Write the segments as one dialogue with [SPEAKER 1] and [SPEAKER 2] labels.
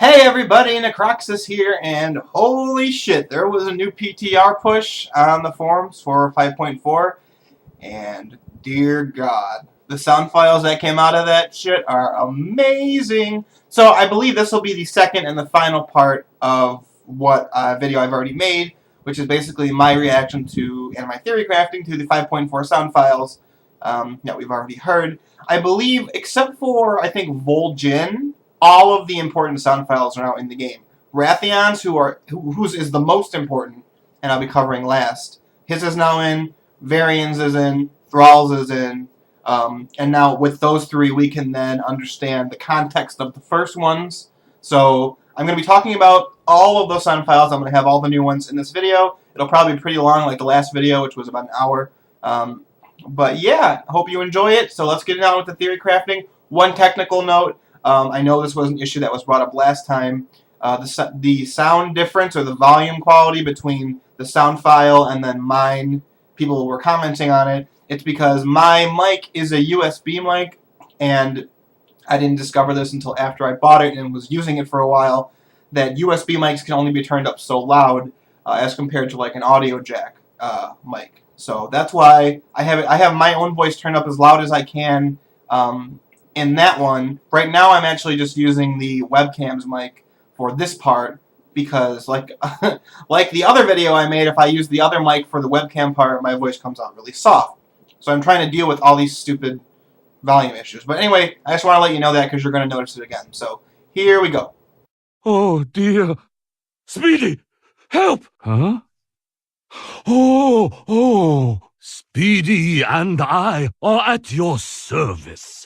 [SPEAKER 1] Hey everybody, Necroxis here, and holy shit, there was a new PTR push on the forums for 5.4, and dear God, the sound files that came out of that shit are amazing. So I believe this will be the second and the final part of what video I've already made, which is basically my reaction to, and my theory crafting to the 5.4 sound files that we've already heard. I believe, except for, I think, Vol'jin, all of the important sound files are now in the game. Rathion's, whose is the most important, and I'll be covering last. His is now in, Varian's is in, Thrall's is in, and now with those three we can then understand the context of the first ones. So I'm going to be talking about all of those sound files. I'm going to have all the new ones in this video. It'll probably be pretty long like the last video, which was about an hour. But yeah, hope you enjoy it. So let's get on with the theory crafting. One technical note. I know this was an issue that was brought up last time. The sound difference or the volume quality between the sound file and then mine, people were commenting on it. It's because my mic is a USB mic, and I didn't discover this until after I bought it and was using it for a while, that USB mics can only be turned up so loud as compared to like an audio jack mic. So that's why I have my own voice turned up as loud as I can. In that one, right now I'm actually just using the webcam's mic for this part because, like the other video I made, if I use the other mic for the webcam part, my voice comes out really soft. So I'm trying to deal with all these stupid volume issues. But anyway, I just want to let you know that because you're going to notice it again. So here we go.
[SPEAKER 2] Oh dear. Speedy! Help! Huh? Oh! Speedy and I are at your service.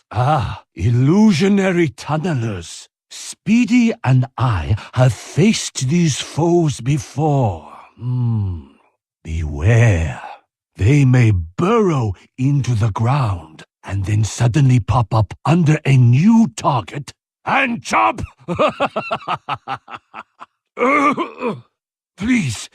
[SPEAKER 2] Illusionary tunnelers. Speedy and I have faced these foes before. Beware. They may burrow into the ground and then suddenly pop up under a new target and chop! Please,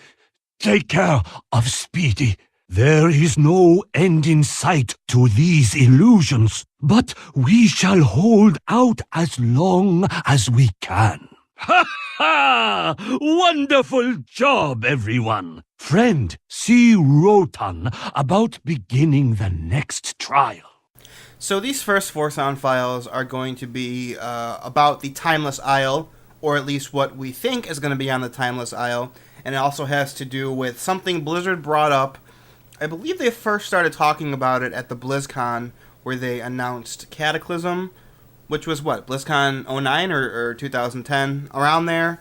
[SPEAKER 2] take care of Speedy. There is no end in sight to these illusions, but we shall hold out as long as we can. Ha ha! Wonderful job, everyone! Friend, see Rotan about beginning the next trial.
[SPEAKER 1] So these first four sound files are going to be about the Timeless Isle, or at least what we think is going to be on the Timeless Isle, and it also has to do with something Blizzard brought up. I believe they first started talking about it at the BlizzCon, where they announced Cataclysm, which was what, BlizzCon 09 or 2010, around there.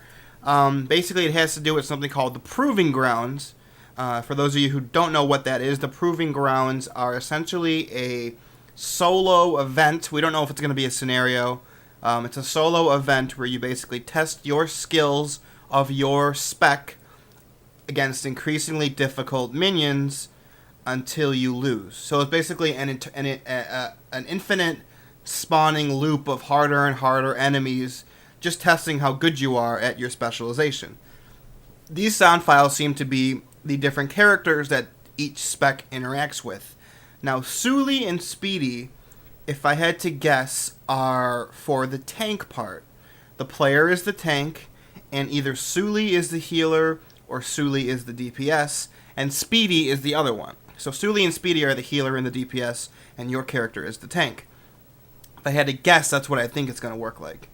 [SPEAKER 1] Basically, it has to do with something called the Proving Grounds. For those of you who don't know what that is, the Proving Grounds are essentially a solo event. We don't know if it's going to be a scenario. It's a solo event where you basically test your skills of your spec against increasingly difficult minions until you lose. So it's basically an infinite spawning loop of harder and harder enemies, just testing how good you are at your specialization. These sound files seem to be the different characters that each spec interacts with. Now, Sully and Speedy, if I had to guess, are for the tank part. The player is the tank, and either Sully is the healer or Sully is the DPS, and Speedy is the other one. So Sully and Speedy are the healer and the DPS, and your character is the tank. If I had to guess, that's what I think it's going to work like.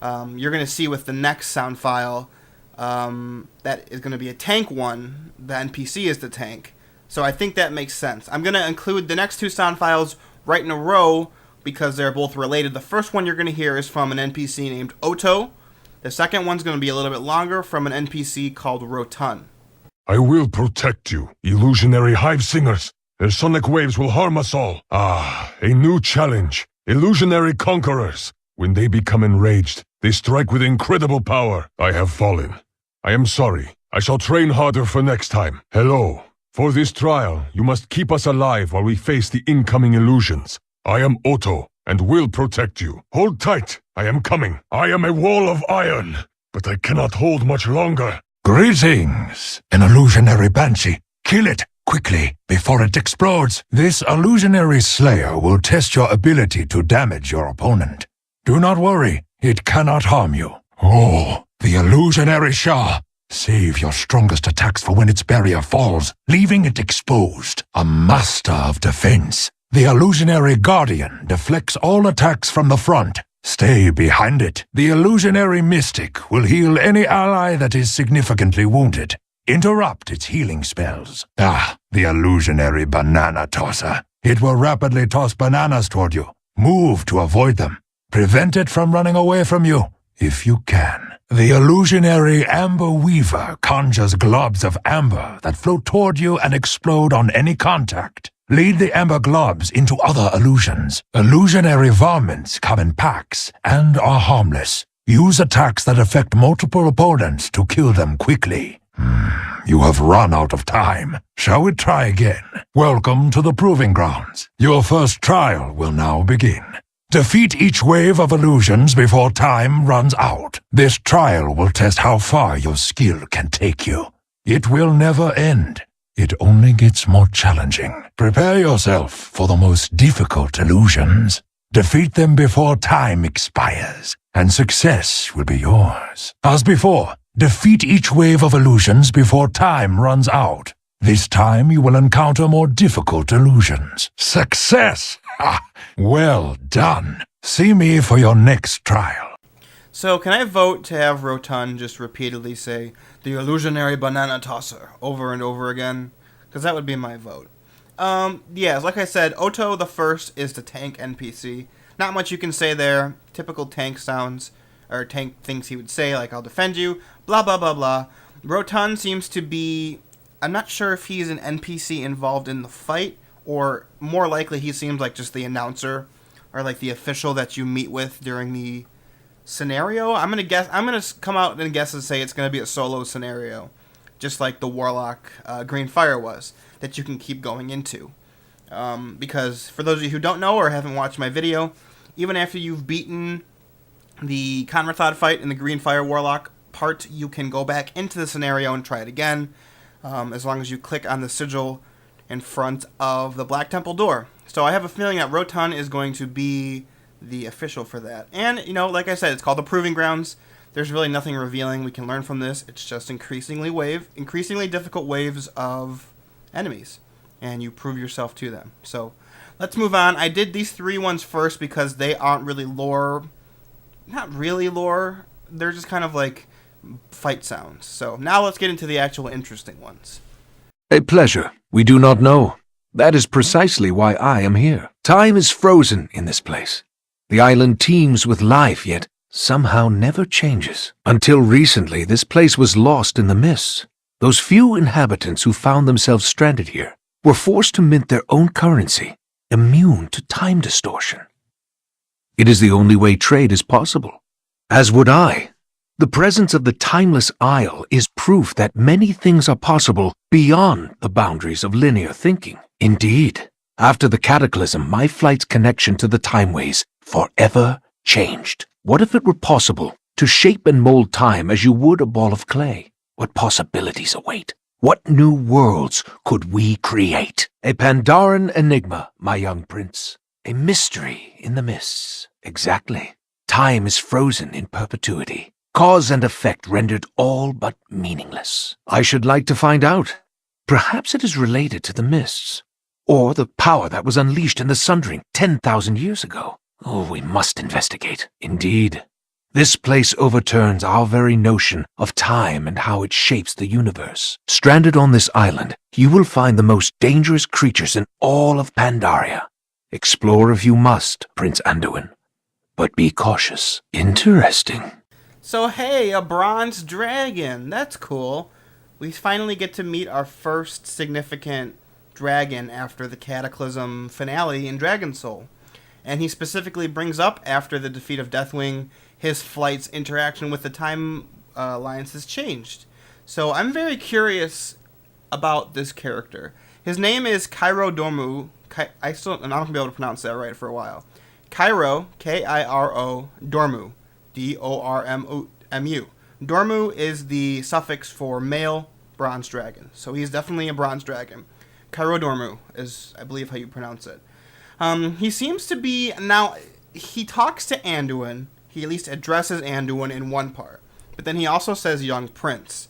[SPEAKER 1] You're going to see with the next sound file, that is going to be a tank one. The NPC is the tank. So I think that makes sense. I'm going to include the next two sound files right in a row because they're both related. The first one you're going to hear is from an NPC named Otto. The second one's going to be a little bit longer from an NPC called Rotan.
[SPEAKER 2] I will protect you, illusionary hive singers. Their sonic waves will harm us all. A new challenge. Illusionary conquerors. When they become enraged, they strike with incredible power. I have fallen. I am sorry. I shall train harder for next time. Hello. For this trial, you must keep us alive while we face the incoming illusions. I am Otto, and will protect you. Hold tight. I am coming. I am a wall of iron, but I cannot hold much longer.
[SPEAKER 3] Greetings, an illusionary banshee. Kill it quickly before it explodes. This illusionary slayer will test your ability to damage your opponent. Do not worry, it cannot harm you. Oh, the illusionary Shah. Save your strongest attacks for when its barrier falls, leaving it exposed. A master of defense. The illusionary Guardian deflects all attacks from the front. Stay behind it. The illusionary Mystic will heal any ally that is significantly wounded. Interrupt its healing spells. The illusionary Banana Tosser. It will rapidly toss bananas toward you. Move to avoid them. Prevent it from running away from you, if you can. The illusionary Amber Weaver conjures globs of amber that float toward you and explode on any contact. Lead the amber globs into other illusions. Illusionary varmints come in packs and are harmless. Use attacks that affect multiple opponents to kill them quickly. You have run out of time. Shall we try again? Welcome to the Proving Grounds. Your first trial will now begin. Defeat each wave of illusions before time runs out. This trial will test how far your skill can take you. It will never end. It only gets more challenging. Prepare yourself for the most difficult illusions. Defeat them before time expires, and success will be yours. As before, defeat each wave of illusions before time runs out. This time you will encounter more difficult illusions. Success! Well done. See me for your next trial.
[SPEAKER 1] So can I vote to have Rotun just repeatedly say, the illusionary banana tosser, over and over again? Because that would be my vote. Yes, like I said, Otto the First is the tank NPC. Not much you can say there. Typical tank sounds, or tank things he would say, like, I'll defend you, blah, blah, blah, blah. Rotun seems to be, I'm not sure if he's an NPC involved in the fight, or more likely he seems like just the announcer, or like the official that you meet with during the scenario. I'm gonna come out and guess and say it's gonna be a solo scenario, just like the Warlock Green Fire was, that you can keep going into. Because for those of you who don't know or haven't watched my video, even after you've beaten the Conrathod fight in the Green Fire Warlock part, you can go back into the scenario and try it again, as long as you click on the sigil in front of the Black Temple door. So I have a feeling that Rotun is going to be the official for that. And, you know, like I said, it's called the Proving Grounds. There's really nothing revealing we can learn from this. It's just increasingly difficult waves of enemies, and you prove yourself to them. So let's move on. I did these three ones first because they aren't really lore. Not really lore. They're just kind of like fight sounds. So now let's get into the actual interesting ones.
[SPEAKER 4] A pleasure. We do not know. That is precisely why I am here. Time is frozen in this place. The island teems with life, yet somehow never changes. Until recently, this place was lost in the mists. Those few inhabitants who found themselves stranded here were forced to mint their own currency, immune to time distortion. It is the only way trade is possible. As would I. The presence of the Timeless Isle is proof that many things are possible beyond the boundaries of linear thinking. Indeed, after the cataclysm, my flight's connection to the timeways forever changed. What if it were possible to shape and mold time as you would a ball of clay? What possibilities await? What new worlds could we create? A Pandaran enigma, my young prince. A mystery in the mists. Exactly. Time is frozen in perpetuity. Cause and effect rendered all but meaningless. I should like to find out. Perhaps it is related to the mists, or the power that was unleashed in the Sundering 10,000 years ago. Oh, we must investigate. Indeed. This place overturns our very notion of time and how it shapes the universe. Stranded on this island, you will find the most dangerous creatures in all of Pandaria. Explore if you must, Prince Anduin. But be cautious. Interesting.
[SPEAKER 1] So hey, a bronze dragon. That's cool. We finally get to meet our first significant dragon after the Cataclysm finale in Dragon Soul. And he specifically brings up, after the defeat of Deathwing, his flight's interaction with the time lines has changed. So I'm very curious about this character. His name is Kiro Dormu. I'm not going to be able to pronounce that right for a while. Kiro, K-I-R-O, Dormu. D-O-R-M-U. Dormu is the suffix for male bronze dragon. So he's definitely a bronze dragon. Kiro Dormu is, I believe, how you pronounce it. He seems to be... Now, he talks to Anduin. he at least addresses Anduin in one part. But then he also says young prince.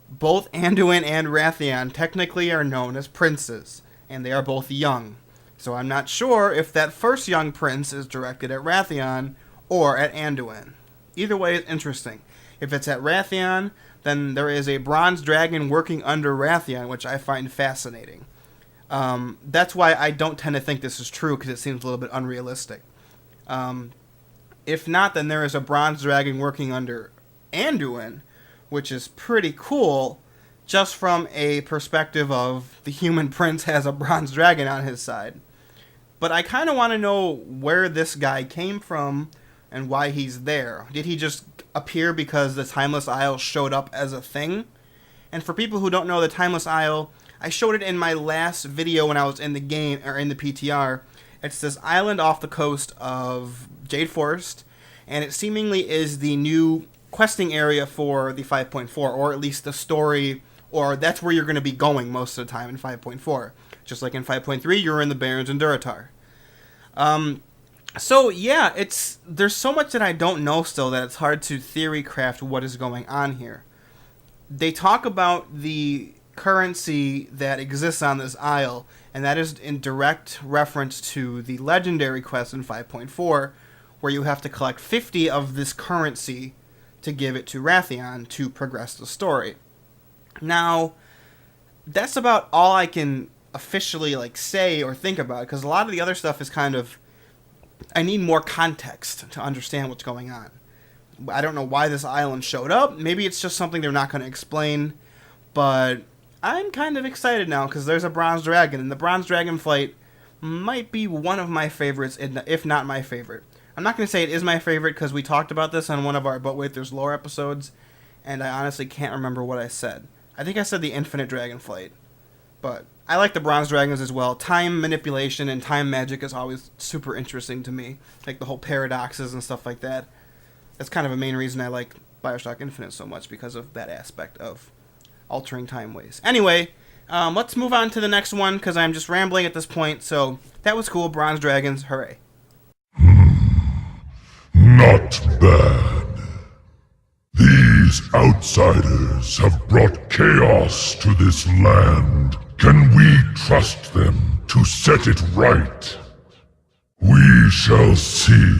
[SPEAKER 1] Both Anduin and Wrathion technically are known as princes, and they are both young. So I'm not sure if that first young prince is directed at Wrathion or at Anduin. Either way is interesting. If it's at Wrathion, then there is a bronze dragon working under Wrathion, which I find fascinating. That's why I don't tend to think this is true, because it seems a little bit unrealistic. If not, then there is a bronze dragon working under Anduin, which is pretty cool, just from a perspective of the human prince has a bronze dragon on his side. But I kind of want to know where this guy came from and why he's there. Did he just appear because the Timeless Isle showed up as a thing? And for people who don't know the Timeless Isle, I showed it in my last video when I was in the game, or in the PTR. It's this island off the coast of Jade Forest, and it seemingly is the new questing area for the 5.4, or at least the story, or that's where you're going to be going most of the time in 5.4. Just like in 5.3, you're in the Barrens and Durotar. So yeah, there's so much that I don't know still that it's hard to theory craft what is going on here. They talk about the currency that exists on this isle, and that is in direct reference to the legendary quest in 5.4, where you have to collect 50 of this currency to give it to Wrathion to progress the story. Now, that's about all I can officially say or think about, because a lot of the other stuff is kind of, I need more context to understand what's going on. I don't know why this island showed up. Maybe it's just something they're not going to explain, but I'm kind of excited now because there's a bronze dragon, and the bronze dragon fight might be one of my favorites, if not my favorite. I'm not going to say it is my favorite because we talked about this on one of our But Wait, There's Lore episodes, and I honestly can't remember what I said. I think I said the infinite dragon fight, but I like the bronze dragons as well. Time manipulation and time magic is always super interesting to me, like the whole paradoxes and stuff like that. That's kind of a main reason I like Bioshock Infinite so much, because of that aspect of altering time ways. Anyway, let's move on to the next one, because I'm just rambling at this point. So that was cool. Bronze dragons, hooray.
[SPEAKER 2] Not bad. These outsiders have brought chaos to this land. Can we trust them to set it right? We shall see.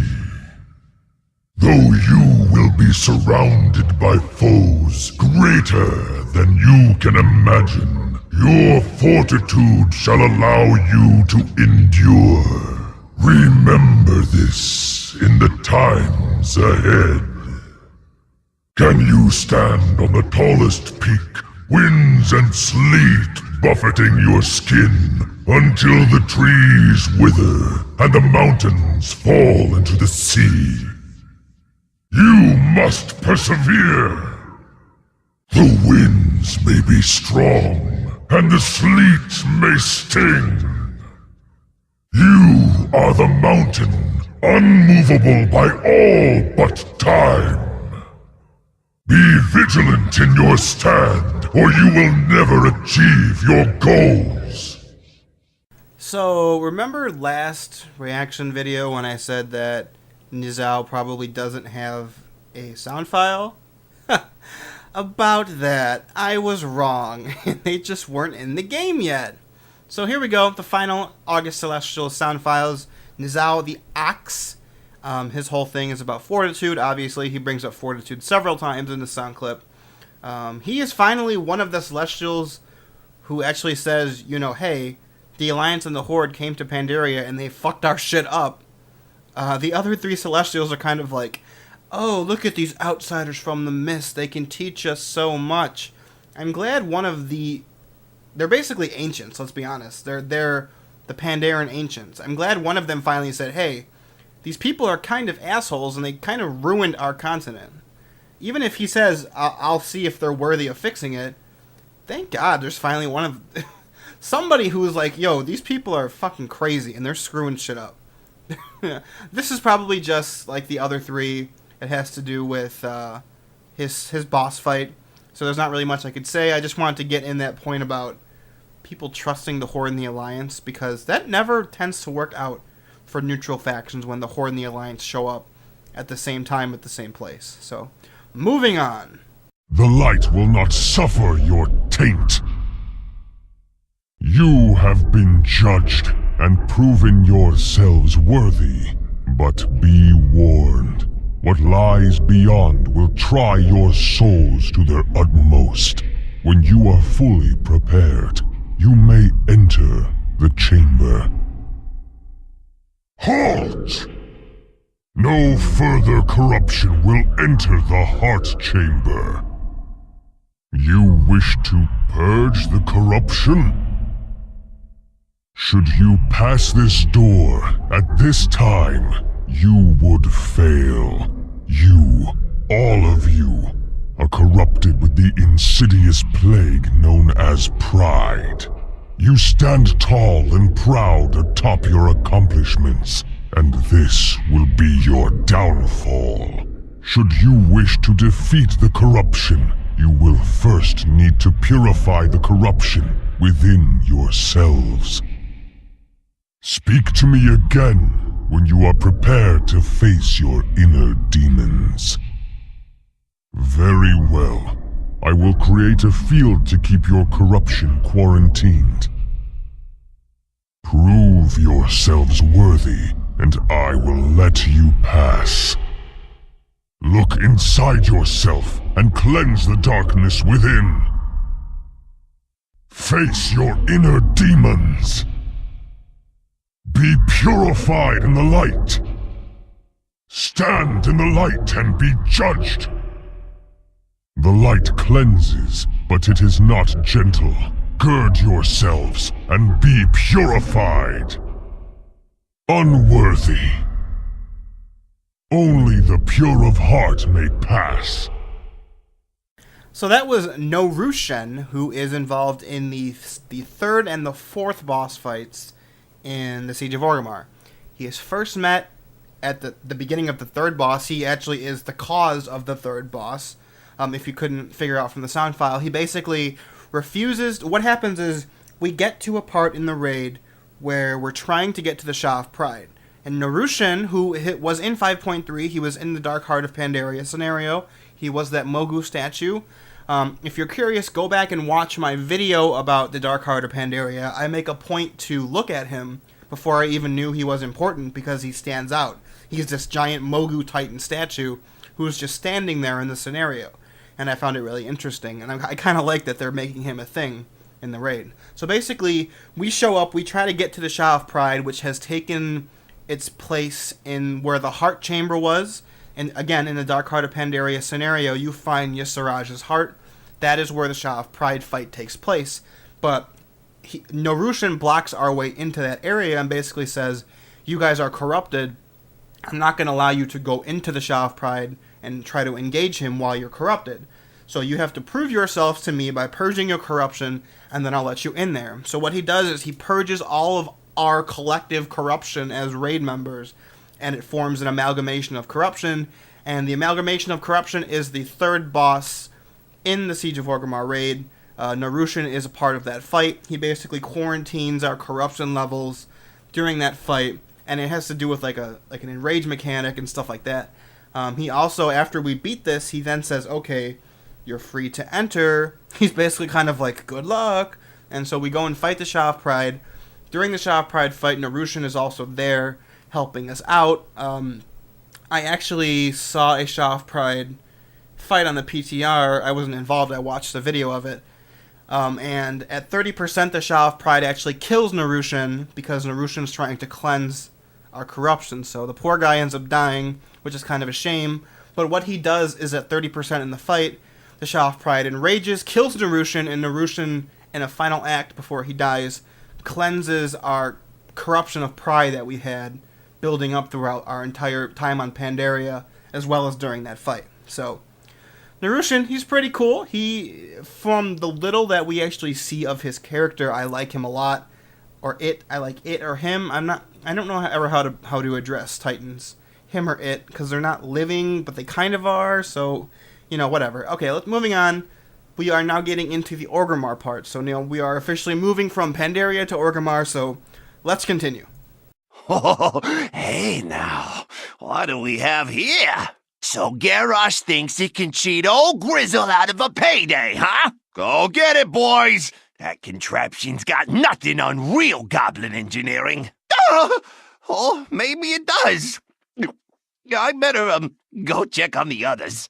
[SPEAKER 2] Though you will be surrounded by foes greater than you can imagine, your fortitude shall allow you to endure. Remember this in the times ahead. Can you stand on the tallest peak, winds and sleet buffeting your skin, until the trees wither and the mountains fall into the sea? You must persevere. The winds may be strong, and the sleet may sting. You are the mountain, unmovable by all but time. Be vigilant in your stand, or you will never achieve your goals.
[SPEAKER 1] So, remember last reaction video when I said that Nizao probably doesn't have a sound file? About that, I was wrong. They just weren't in the game yet. So here we go, the final August Celestial sound files. Nizao the Ox. His whole thing is about fortitude. Obviously, he brings up fortitude several times in the sound clip. He is finally one of the Celestials who actually says, hey, the Alliance and the Horde came to Pandaria and they fucked our shit up. The other three Celestials are kind of like, oh, look at these outsiders from the mist. They can teach us so much. I'm glad one of the... They're basically ancients, let's be honest. They're the Pandaren ancients. I'm glad one of them finally said, hey, these people are kind of assholes and they kind of ruined our continent. Even if he says, I'll see if they're worthy of fixing it, thank God there's finally one of... somebody who is like, yo, these people are fucking crazy and they're screwing shit up. This is probably just like the other three. It has to do with his boss fight. So there's not really much I could say. I just wanted to get in that point about people trusting the Horde and the Alliance, because that never tends to work out for neutral factions when the Horde and the Alliance show up
[SPEAKER 5] at the same time at the same place. So, moving on.
[SPEAKER 2] The light will not suffer your taint. You have been judged and proven yourselves worthy, but be warned. What lies beyond will try your souls to their utmost. When you are fully prepared, you may enter the chamber. Halt! No further corruption will enter the heart chamber. You wish to purge the corruption? Should you pass this door at this time, you would fail. You, all of you, are corrupted with the insidious plague known as pride. You stand tall and proud atop your accomplishments, and this will be your downfall. Should you wish to defeat the corruption, you will first need to purify the corruption within yourselves. Speak to me again when you are prepared to face your inner demons. Very well. I will create a field to keep your corruption quarantined. Prove yourselves worthy, and I will let you pass. Look inside yourself and cleanse the darkness within. Face your inner demons. Be purified in the light. Stand in the light and be judged. The light cleanses, but it is not gentle. Gird yourselves and be purified. Unworthy. Only the pure of heart may pass.
[SPEAKER 5] So that was Norushen, who is involved in the third and the fourth boss fights in the Siege of Orgrimmar. He is first met at the beginning of the third boss. He actually is the cause of the third boss. If you couldn't figure out from the sound file, he basically refuses. What happens is we get to a part in the raid where we're trying to get to the Shaw of Pride. And Norushen, who was in 5.3, he was in the Dark Heart of Pandaria scenario. He was that Mogu statue. If you're curious, go back and watch my video about the Dark Heart of Pandaria. I make a point to look at him before I even knew he was important because he stands out. He's this giant Mogu Titan statue who's just standing there in the scenario. And I found it really interesting. And I kind of like that they're making him a thing in the raid. So basically, we show up, we try to get to the Shaw of Pride, which has taken its place in where the Heart Chamber was. And again, in the Dark Heart of Pandaria scenario, you find Yisaraj's heart. That is where the Shaw of Pride fight takes place. But Norushen blocks our way into that area and basically says, you guys are corrupted. I'm not going to allow you to go into the Shaw of Pride and try to engage him while you're corrupted. So you have to prove yourself to me by purging your corruption, and then I'll let you in there. So what he does is he purges all of our collective corruption as raid members, and it forms an amalgamation of corruption, and the amalgamation of corruption is the third boss in the Siege of Orgrimmar raid. Norushen is a part of that fight. He basically quarantines our corruption levels during that fight, and it has to do with like an enrage mechanic and stuff like that. He also, after we beat this, he then says, okay, you're free to enter. He's basically kind of like, good luck. And so we go and fight the Shaw of Pride. During the Shaw of Pride fight, Norushen is also there helping us out. I actually saw a Shaw of Pride fight on the PTR. I wasn't involved. I watched the video of it. And at 30%, the Shaw of Pride actually kills Norushen because Norushen's trying to cleanse our corruption. So the poor guy ends up dying, which is kind of a shame. But what he does is at 30% in the fight, the Shaw of Pride enrages, kills Norushen, and Norushen, in a final act before he dies, cleanses our corruption of pride that we had building up throughout our entire time on Pandaria, as well as during that fight. So, Norushen, he's pretty cool. From the little that we actually see of his character, I like him a lot. Or it, I like it or him. I don't know ever how to address Titans, him or it, because they're not living, but they kind of are, so, whatever. Okay, moving on. We are now getting into the Orgrimmar part. So, we are officially moving from Pandaria to Orgrimmar, so let's continue.
[SPEAKER 6] Oh, hey now, what do we have here? So Garrosh thinks he can cheat old Grizzle out of a payday, huh? Go get it, boys! That contraption's got nothing on real goblin engineering. Oh, maybe it does. I better, go check on the others.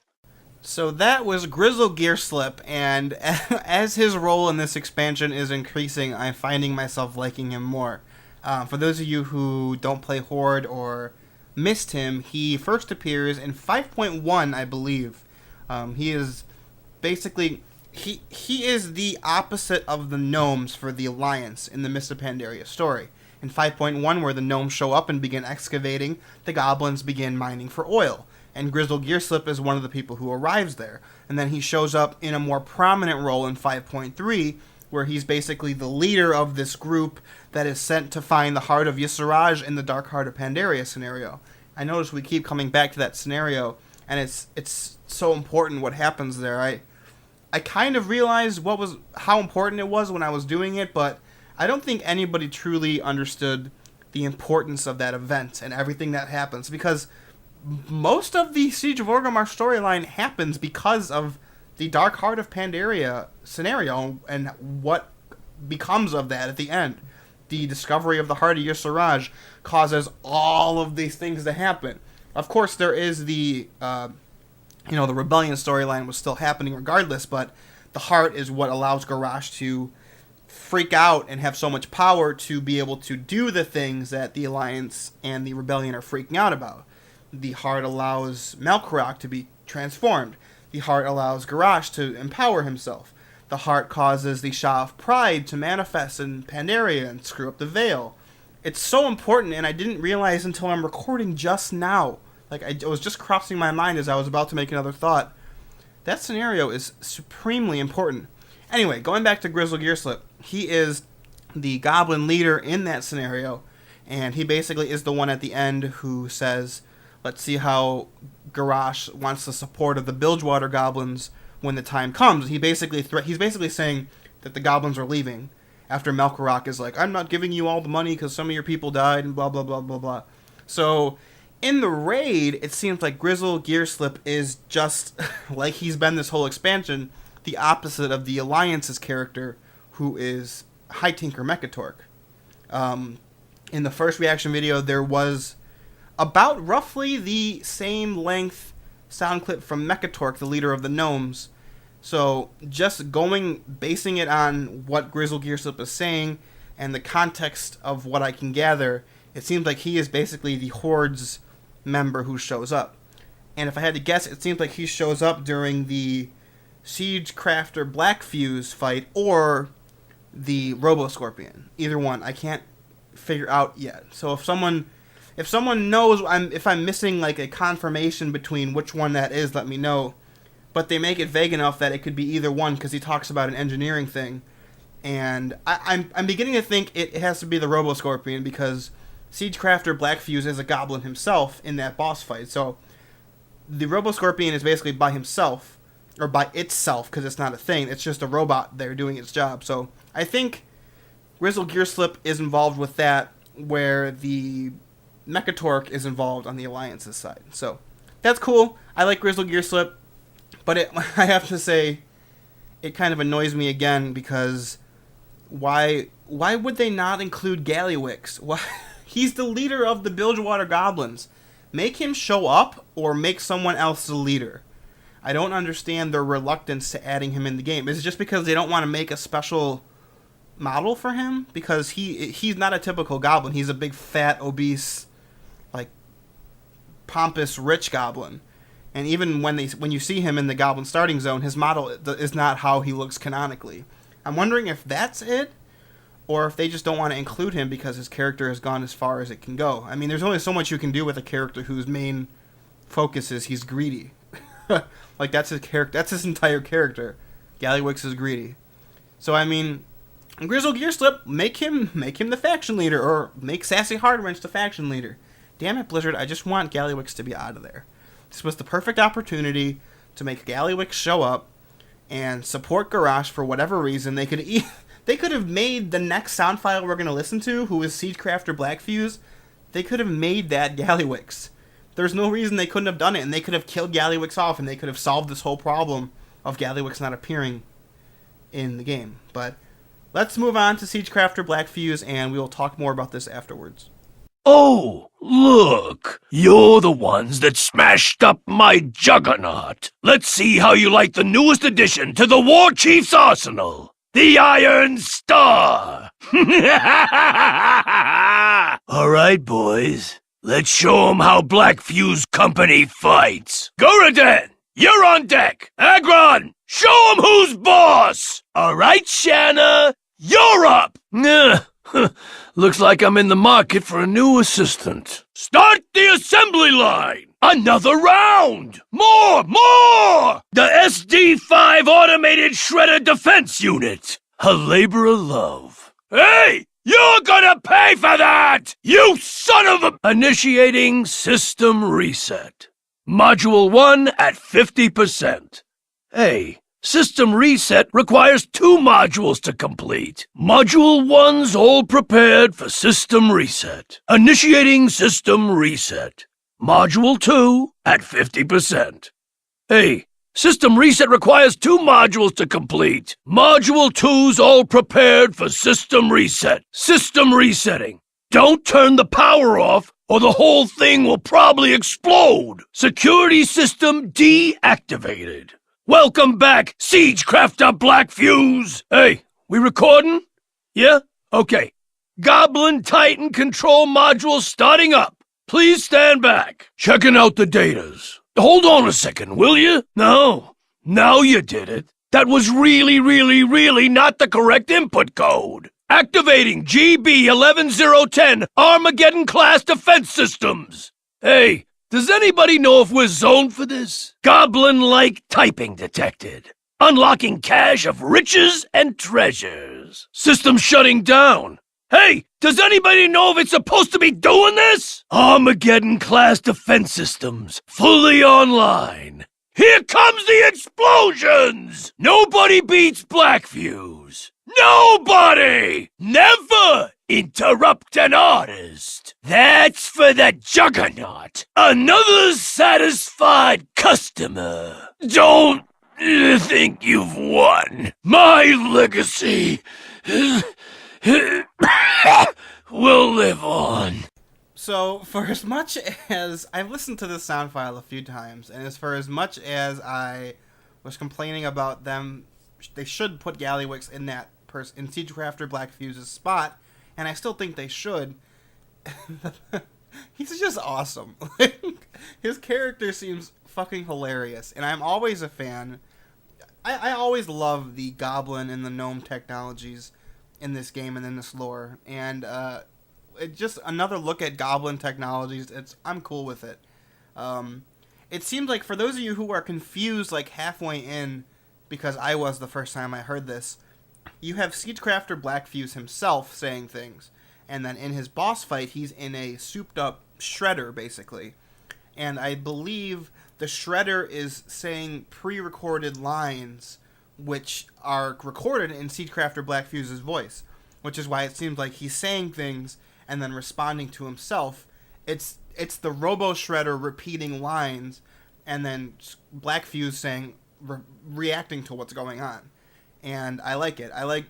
[SPEAKER 5] So that was Grizzle Gearslip, and as his role in this expansion is increasing, I'm finding myself liking him more. For those of you who don't play Horde or missed him, he first appears in 5.1, I believe. He is basically... He is the opposite of the gnomes for the Alliance in the Mists of Pandaria story. In 5.1, where the gnomes show up and begin excavating, the goblins begin mining for oil. And Grizzle Gearslip is one of the people who arrives there. And then he shows up in a more prominent role in 5.3, where he's basically the leader of this group that is sent to find the Heart of Ysuraj in the Dark Heart of Pandaria scenario. I notice we keep coming back to that scenario, and it's so important what happens there. I kind of realized how important it was when I was doing it, but I don't think anybody truly understood the importance of that event and everything that happens, because most of the Siege of Orgrimmar storyline happens because of the Dark Heart of Pandaria scenario and what becomes of that at the end. The discovery of the Heart of Ysuraj causes all of these things to happen. Of course, there is the rebellion storyline was still happening regardless, but the Heart is what allows Garrosh to freak out and have so much power to be able to do the things that the Alliance and the Rebellion are freaking out about. The Heart allows Malkorok to be transformed. The Heart allows Garrosh to empower himself. The Heart causes the Shah of Pride to manifest in Pandaria and screw up the Veil. It's so important, and I didn't realize until I'm recording just now. It was just crossing my mind as I was about to make another thought. That scenario is supremely important. Anyway, going back to Grizzle Gearslip, he is the goblin leader in that scenario, and he basically is the one at the end who says, let's see how Garrosh wants the support of the Bilgewater goblins when the time comes. He's basically saying that the goblins are leaving after Malkorok is like, I'm not giving you all the money because some of your people died and blah, blah, blah, blah, blah. So in the raid, it seems like Grizzle Gearslip is just, like he's been this whole expansion, the opposite of the Alliance's character, who is High Tinker Mechatork. In the first reaction video, there was about roughly the same length sound clip from Mechatork, the leader of the gnomes. So just basing it on what Grizzle Gearslip is saying and the context of what I can gather, it seems like he is basically the Horde's member who shows up. And if I had to guess, it seems like he shows up during the Siege Crafter Black Fuse fight or the Robo Scorpion. Either one. I can't figure out yet. So if someone knows if I'm missing like a confirmation between which one that is, let me know. But they make it vague enough that it could be either one because he talks about an engineering thing. And I'm beginning to think it has to be the Robo Scorpion because Siegecrafter Black Fuse is a goblin himself in that boss fight. So the Robo Scorpion is basically by himself, or by itself because it's not a thing. It's just a robot there doing its job. So I think Grizzle Gearslip is involved with that, where the Mechatork is involved on the Alliance's side. So that's cool. I like Grizzle Gearslip, but I have to say it kind of annoys me again because why would they not include Gallywix? Why? He's the leader of the Bilgewater Goblins. Make him show up or make someone else the leader. I don't understand their reluctance to adding him in the game. Is it just because they don't want to make a special model for him? Because he's not a typical goblin. He's a big, fat, obese, like, pompous, rich goblin. And even when you see him in the goblin starting zone, his model is not how he looks canonically. I'm wondering if that's it, or if they just don't want to include him because his character has gone as far as it can go. I mean, there's only so much you can do with a character whose main focus is he's greedy. Like, that's his character. That's his entire character. Gallywix is greedy. So, I mean, Grizzle Gearslip, make him the faction leader, or make Sassy Hardwrench the faction leader. Damn it, Blizzard, I just want Gallywix to be out of there. This was the perfect opportunity to make Gallywix show up and support Garrosh for whatever reason. They could have made the next sound file we're going to listen to, who is Siegecrafter Black Fuse, they could have made that Gallywix. There's no reason they couldn't have done it, and they could have killed Gallywix off, and they could have solved this whole problem of Gallywix not appearing in the game. But let's move on to Siegecrafter Black Fuse, and we will talk more about this afterwards.
[SPEAKER 6] Oh, look! You're the ones that smashed up my juggernaut. Let's see how you like the newest addition to the War Chief's arsenal, the Iron Star! Alright, boys. Let's show 'em how Black Fuse Company fights. Guraden, you're on deck. Agron, show 'em who's boss. Alright, Shanna, you're up. Looks like I'm in the market for a new assistant. Start the assembly line. Another round. More. The SD5 Automated Shredder Defense Unit. A labor of love. Hey! You're gonna pay for that! You son of a... Initiating system reset. Module 1 at 50%. Hey, system reset requires 2 modules to complete. Module 1's all prepared for system reset. Initiating system reset. Module 2 at 50%. Hey, system reset requires 2 modules to complete. Module 2's all prepared for system reset. System resetting. Don't turn the power off, or the whole thing will probably explode. Security system deactivated. Welcome back, Siegecrafter Black Fuse. Hey, we recording? Yeah? Okay. Goblin Titan control module starting up. Please stand back. Checking out the datas. Hold on a second, will you? No. Now you did it. That was really not the correct input code. Activating GB 11010 Armageddon-class defense systems. Hey, does anybody know if we're zoned for this? Goblin-like typing detected. Unlocking cache of riches and treasures. System shutting down. Hey, does anybody know if it's supposed to be doing this? Armageddon-class defense systems, fully online. Here comes the explosions! Nobody beats Black Fuse. Nobody! Never interrupt an artist. That's for the Juggernaut. Another satisfied customer. Don't think you've won. My legacy will live on.
[SPEAKER 5] So, for as much as I've listened to this sound file a few times, and as much as I was complaining about them, they should put Gallywix in that in Siegecrafter Black Fuse's spot, and I still think they should. He's just awesome. His character seems fucking hilarious, and I'm always a fan. I always love the goblin and the gnome technologies in this game and in this lore, and it's just another look at goblin technologies. I'm cool with it. It seems like for those of you who are confused like halfway in, because I was the first time I heard this, you have Siegecrafter Black Fuse himself saying things, and then in his boss fight he's in a souped up shredder basically, and I believe the shredder is saying pre-recorded lines which are recorded in Siegecrafter Black Fuse's voice, which is why it seems like he's saying things and then responding to himself. It's the Robo Shredder repeating lines, and then Black Fuse saying, reacting to what's going on, and I like it. I like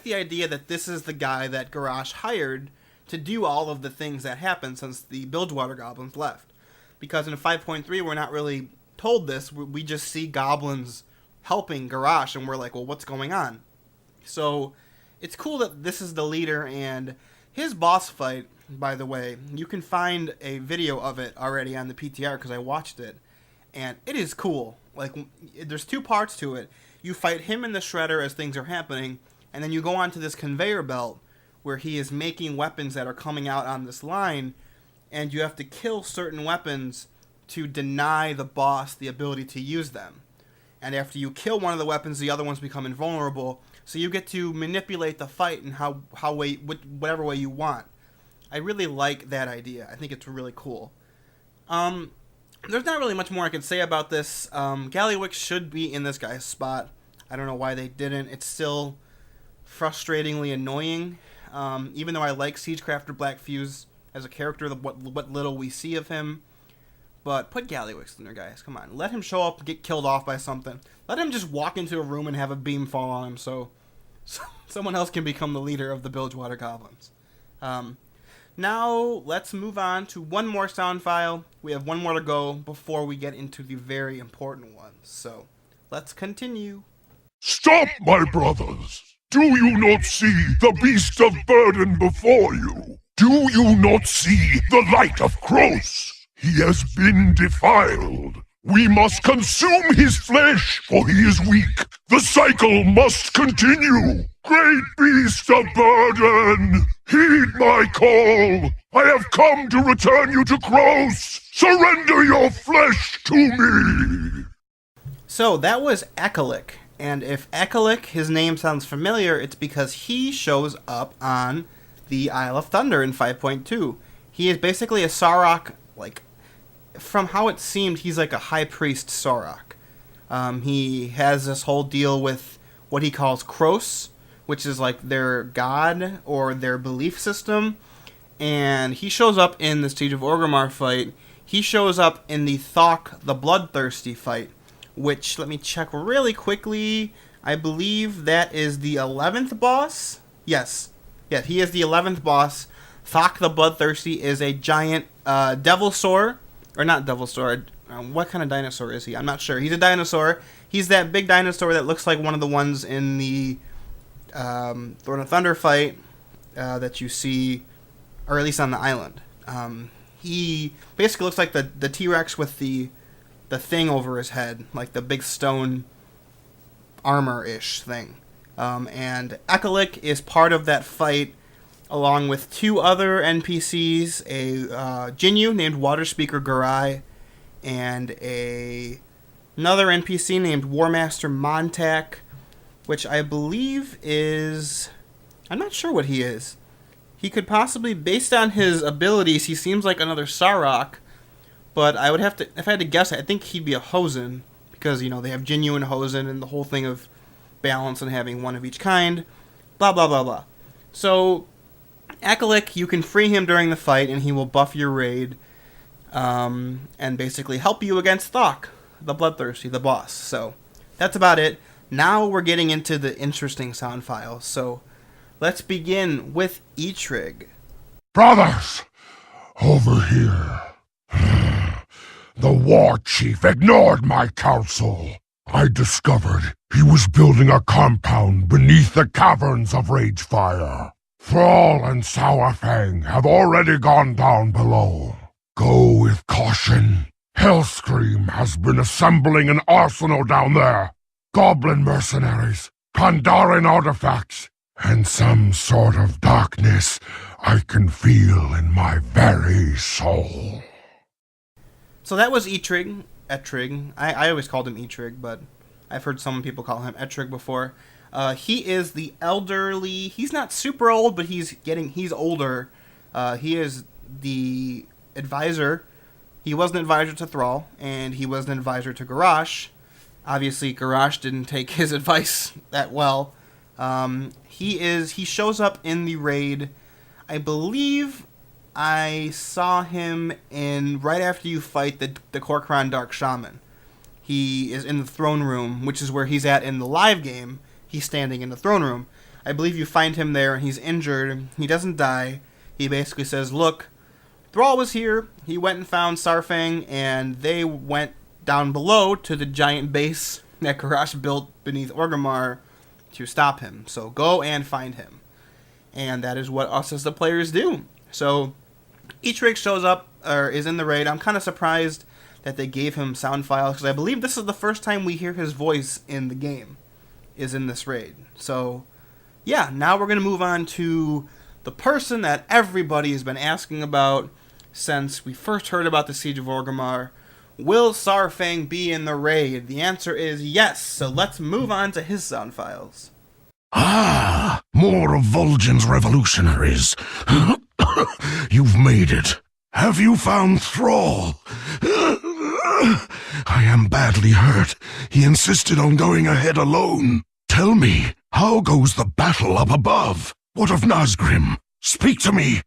[SPEAKER 5] the idea that this is the guy that Garrosh hired to do all of the things that happened since the Bilgewater goblins left, because in 5.3 we're not really told this. We just see goblins helping Garrosh, and we're like, well, what's going on? So it's cool that this is the leader, and his boss fight, by the way, you can find a video of it already on the PTR because I watched it, and it is cool. Like, there's 2 parts to it. You fight him in the shredder as things are happening, and then you go onto this conveyor belt where he is making weapons that are coming out on this line, and you have to kill certain weapons to deny the boss the ability to use them. And after you kill one of the weapons, the other ones become invulnerable, so you get to manipulate the fight in whatever way you want. I really like that idea. I think it's really cool. There's not really much more I can say about this. Gallywix should be in this guy's spot. I don't know why they didn't. It's still frustratingly annoying. Even though I like Siegecrafter Black Fuse as a character, what little we see of him. But put Gallywix in there, guys. Come on. Let him show up and get killed off by something. Let him just walk into a room and have a beam fall on him so someone else can become the leader of the Bilgewater Goblins. Now, let's move on to one more sound file. We have one more to go before we get into the very important ones. So, let's continue.
[SPEAKER 2] Stop, my brothers! Do you not see the beast of burden before you? Do you not see the light of Kroos? He has been defiled. We must consume his flesh, for he is weak. The cycle must continue. Great beast of burden, heed my call. I have come to return you to Kroos. Surrender your flesh to me.
[SPEAKER 5] So that was Ekalik. And if Ekalik, his name sounds familiar, it's because he shows up on the Isle of Thunder in 5.2. He is basically a Sarok, like, from how it seemed, he's like a high priest Sarok. He has this whole deal with what he calls Kroos, which is like their god or their belief system. And he shows up in the Siege of Orgrimmar fight. He shows up in the Thok the Bloodthirsty fight, which, let me check really quickly, I believe that is the 11th boss? Yes, he is the 11th boss. Thok the Bloodthirsty is a giant Devilsaur, or not Devilsaur, what kind of dinosaur is he? I'm not sure. He's a dinosaur. He's that big dinosaur that looks like one of the ones in the Throne of Thunder fight that you see, or at least on the island. He basically looks like the T-Rex with the thing over his head, like the big stone armor-ish thing. And Ekalik is part of that fight, along with two other NPCs, a Jinyu named Waterspeaker Garai, and another NPC named Warmaster Montak, which I believe is... I'm not sure what he is. He could possibly, based on his abilities, he seems like another Sarok, but I would have to, if I had to guess, I think he'd be a Hosen, because, you know, they have Jinyu and Hosen, and the whole thing of balance and having one of each kind, blah, blah, blah, blah. So, Ekalik, you can free him during the fight, and he will buff your raid, and basically help you against Thok, the Bloodthirsty, the boss. So, that's about it. Now we're getting into the interesting sound files, so let's begin with Eitrig.
[SPEAKER 2] Brothers, over here. The war chief ignored my counsel. I discovered he was building a compound beneath the caverns of Ragefire. Thrall and Sourfang have already gone down below. Go with caution. Hellscream has been assembling an arsenal down there. Goblin mercenaries, Pandaren artifacts, and some sort of darkness I can feel in my very soul.
[SPEAKER 5] So that was Eitrig. I always called him Eitrig, but I've heard some people call him Etrig before. He is the elderly... He's not super old, but he's older. He is the advisor. He was an advisor to Thrall, and he was an advisor to Garrosh. Obviously, Garrosh didn't take his advice that well. He shows up in the raid. I believe I saw him right after you fight the Kor'kron Dark Shaman. He is in the throne room, which is where he's at in the live game. He's standing in the throne room. I believe you find him there, and he's injured. He doesn't die. He basically says, look, Thrall was here. He went and found Sarfang, and they went down below to the giant base that Garrosh built beneath Orgrimmar to stop him. So go and find him. And that is what us as the players do. So Eitrig shows up, or is in the raid. I'm kind of surprised that they gave him sound files, because I believe this is the first time we hear his voice in the game, is in this raid. So, yeah, now we're going to move on to the person that everybody has been asking about since we first heard about the Siege of Orgrimmar. Will Sarfang be in the raid? The answer is yes, so let's move on to his sound files.
[SPEAKER 3] Ah, more of Vol'jin's revolutionaries. You've made it. Have you found Thrall? I am badly hurt. He insisted on going ahead alone. Tell me, how goes the battle up above? What of Nazgrim? Speak to me.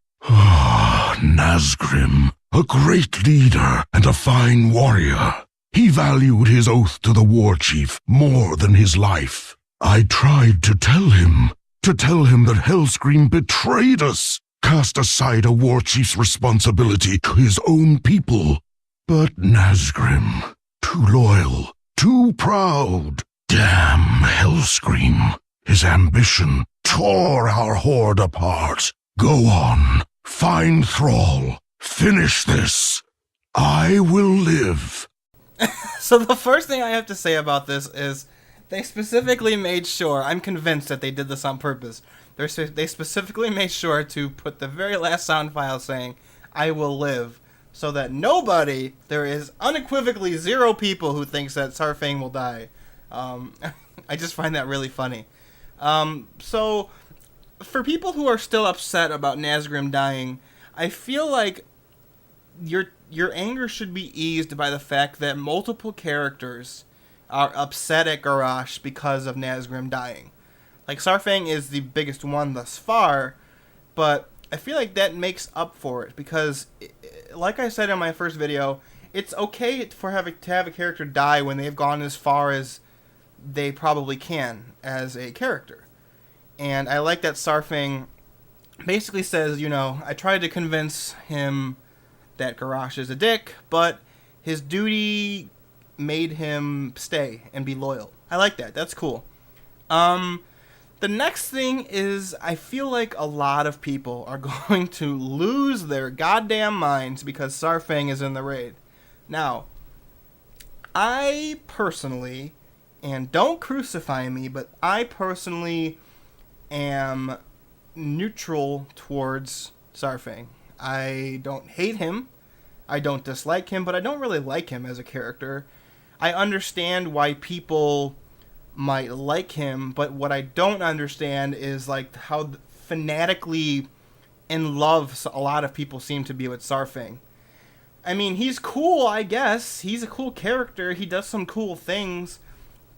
[SPEAKER 3] Nazgrim, a great leader and a fine warrior. He valued his oath to the war chief more than his life. I tried to tell him that Hellscream betrayed us, cast aside a war chief's responsibility to his own people. But Nazgrim, too loyal, too proud. Damn Hellscream. His ambition tore our horde apart. Go on, find Thrall. Finish this. I will live.
[SPEAKER 5] So the first thing I have to say about this is they specifically made sure, I'm convinced that they did this on purpose, they specifically made sure to put the very last sound file saying, I will live, so that there is unequivocally 0 people who thinks that Saurfang will die. I just find that really funny. So, for people who are still upset about Nazgrim dying, I feel like your anger should be eased by the fact that multiple characters are upset at Garrosh because of Nazgrim dying. Like, Saurfang is the biggest one thus far, but I feel like that makes up for it, because, like I said in my first video, it's okay to have a character die when they've gone as far as they probably can as a character. And I like that Saurfang basically says, I tried to convince him that Garrosh is a dick, but his duty made him stay and be loyal. I like that. That's cool. The next thing is, I feel like a lot of people are going to lose their goddamn minds because Saurfang is in the raid. Now, I personally, and don't crucify me, but I personally am neutral towards Saurfang. I don't hate him, I don't dislike him, but I don't really like him as a character. I understand why people might like him, but what I don't understand is like how fanatically in love a lot of people seem to be with Saurfang. I mean, he's cool, I guess. He's a cool character. He does some cool things,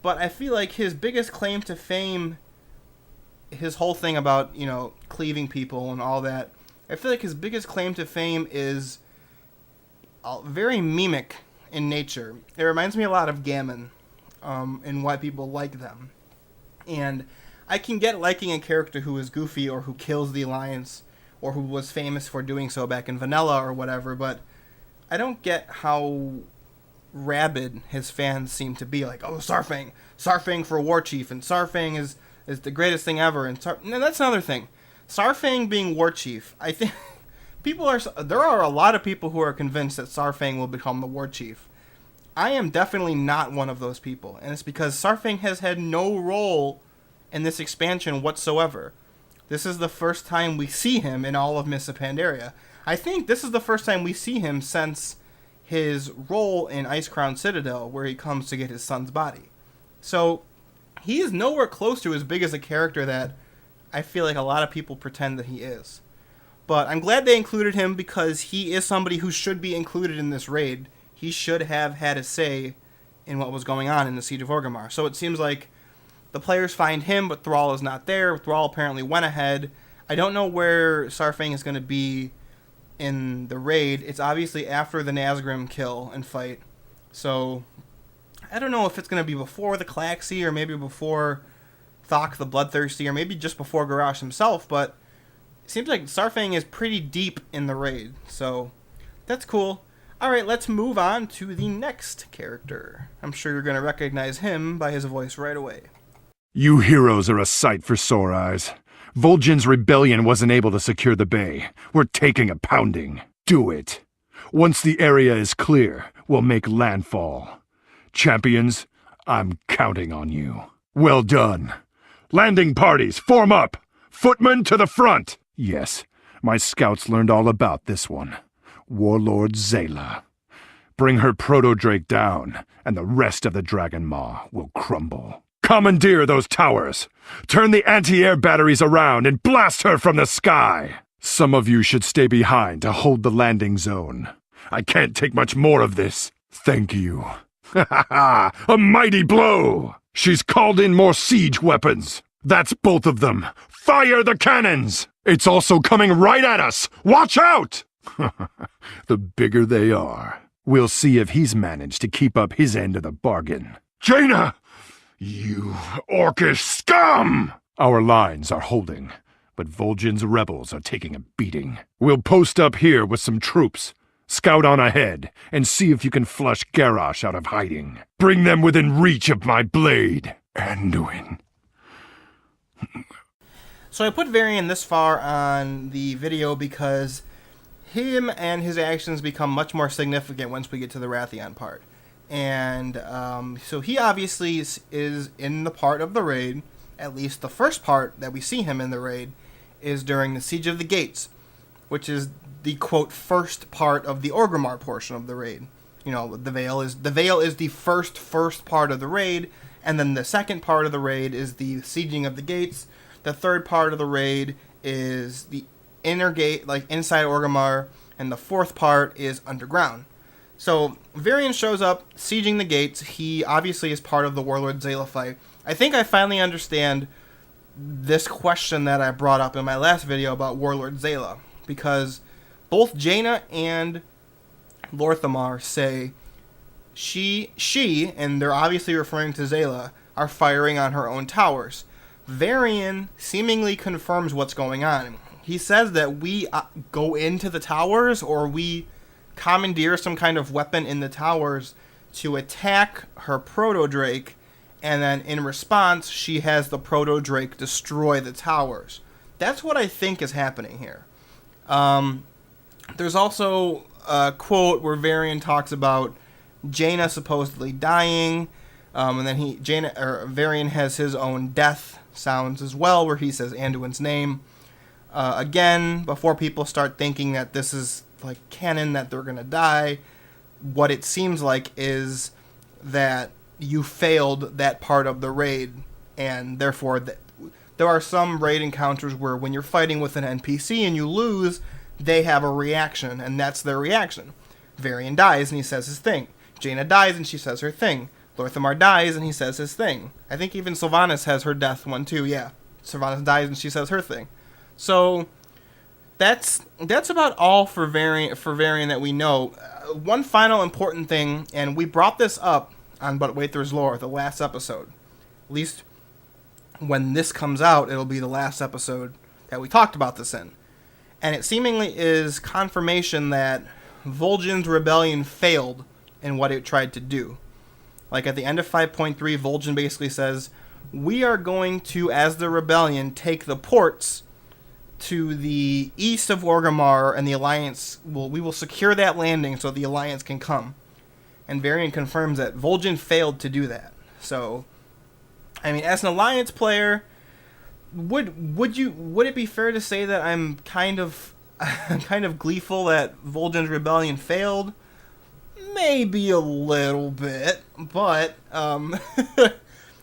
[SPEAKER 5] but I feel like his biggest claim to fame, his whole thing about, cleaving people and all that, I feel like his biggest claim to fame is very mimic in nature. It reminds me a lot of Gammon, and why people like them. And I can get liking a character who is goofy or who kills the Alliance or who was famous for doing so back in Vanilla or whatever, but I don't get how rabid his fans seem to be. Like, oh, Saurfang for War Chief, and Saurfang is the greatest thing ever. And that's another thing. Saurfang being War Chief, I think there are a lot of people who are convinced that Saurfang will become the War Chief. I am definitely not one of those people, and it's because Saurfang has had no role in this expansion whatsoever. This is the first time we see him in all of Mists of Pandaria. I think this is the first time we see him since his role in Icecrown Citadel, where he comes to get his son's body. So, he is nowhere close to as big as a character that I feel like a lot of people pretend that he is. But I'm glad they included him, because he is somebody who should be included in this raid. He should have had a say in what was going on in the Siege of Orgrimmar. So it seems like the players find him, but Thrall is not there. Thrall apparently went ahead. I don't know where Saurfang is going to be in the raid. It's obviously after the Nazgrim kill and fight. So I don't know if it's going to be before the Klaxi, or maybe before Thok the Bloodthirsty, or maybe just before Garrosh himself, but it seems like Saurfang is pretty deep in the raid. So that's cool. Alright, let's move on to the next character. I'm sure you're going to recognize him by his voice right away.
[SPEAKER 7] You heroes are a sight for sore eyes. Vol'jin's rebellion wasn't able to secure the bay. We're taking a pounding. Do it. Once the area is clear, we'll make landfall. Champions, I'm counting on you. Well done. Landing parties, form up! Footmen to the front! Yes, my scouts learned all about this one. Warlord Zayla. Bring her proto-drake down, and the rest of the Dragon Maw will crumble. Commandeer those towers! Turn the anti-air batteries around and blast her from the sky! Some of you should stay behind to hold the landing zone. I can't take much more of this. Thank you. Ha ha ha! A mighty blow! She's called in more siege weapons. That's both of them. Fire the cannons! It's also coming right at us! Watch out! The bigger they are. We'll see if he's managed to keep up his end of the bargain. Jaina! You orcish scum! Our lines are holding, but Vol'jin's rebels are taking a beating. We'll post up here with some troops, scout on ahead, and see if you can flush Garrosh out of hiding. Bring them within reach of my blade. Anduin.
[SPEAKER 5] So I put Varian this far on the video because him and his actions become much more significant once we get to the Wrathion part. And so he obviously is in the part of the raid, at least the first part that we see him in the raid, is during the Siege of the Gates, which is the, quote, first part of the Orgrimmar portion of the raid. You know, the Veil is the first part of the raid, and then the second part of the raid is the Sieging of the Gates. The third part of the raid is the inner gate, like inside Orgrimmar, and the fourth part is underground. So Varian shows up, sieging the gates. He obviously is part of the Warlord Zayla fight. I think I finally understand this question that I brought up in my last video about Warlord Zayla, because both Jaina and Lor'themar say she, and they're obviously referring to Zayla, are firing on her own towers. Varian seemingly confirms what's going on. He says that we go into the towers, or we commandeer some kind of weapon in the towers to attack her proto-drake, and then in response, she has the proto-drake destroy the towers. That's what I think is happening here. There's also a quote where Varian talks about Jaina supposedly dying, and then Varian has his own death sounds as well, where he says Anduin's name. Again, before people start thinking that this is like canon, that they're gonna die, what it seems like is that you failed that part of the raid, and therefore there are some raid encounters where when you're fighting with an NPC and you lose, they have a reaction, and that's their reaction. Varian dies and he says his thing. Jaina dies and she says her thing. Lor'themar dies and he says his thing. I think even Sylvanas has her death one too, yeah. Sylvanas dies and she says her thing. So that's about all for Varian that we know. One final important thing, and we brought this up on But Wait There's Lore, the last episode. At least when this comes out, it'll be the last episode that we talked about this in. And it seemingly is confirmation that Vol'jin's rebellion failed in what it tried to do. Like at the end of 5.3, Vol'jin basically says, we are going to, as the rebellion, take the ports to the east of Orgrimmar, and the Alliance we will secure that landing so the Alliance can come. And Varian confirms that Vol'jin failed to do that. So, I mean, as an Alliance player, would it be fair to say that I'm kind of gleeful that Vol'jin's rebellion failed? Maybe a little bit, but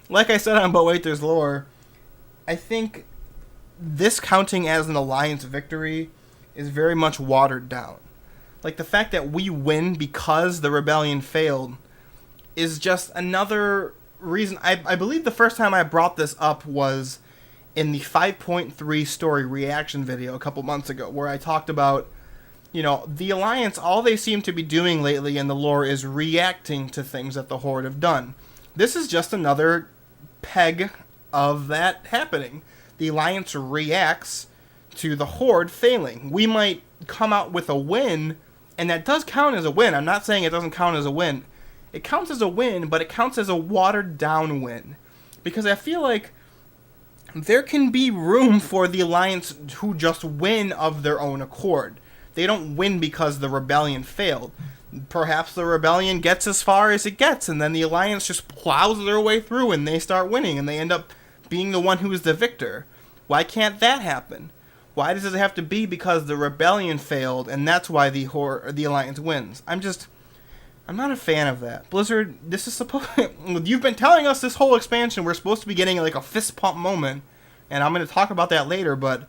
[SPEAKER 5] like I said on But Wait There's Lore, I think this counting as an Alliance victory is very much watered down. Like, the fact that we win because the rebellion failed is just another reason. I believe the first time I brought this up was in the 5.3 story reaction video a couple months ago, where I talked about, you know, the Alliance, all they seem to be doing lately in the lore is reacting to things that the Horde have done. This is just another peg of that happening. The Alliance reacts to the Horde failing. We might come out with a win, and that does count as a win. I'm not saying it doesn't count as a win. It counts as a win, but it counts as a watered-down win. Because I feel like there can be room for the Alliance who just win of their own accord. They don't win because the rebellion failed. Perhaps the rebellion gets as far as it gets, and then the Alliance just plows their way through, and they start winning, and they end up being the one who is the victor. Why can't that happen? Why does it have to be because the rebellion failed, and that's why the Alliance wins? I'm not a fan of that. Blizzard, this is supposed... You've been telling us this whole expansion we're supposed to be getting like a fist pump moment, and I'm going to talk about that later, but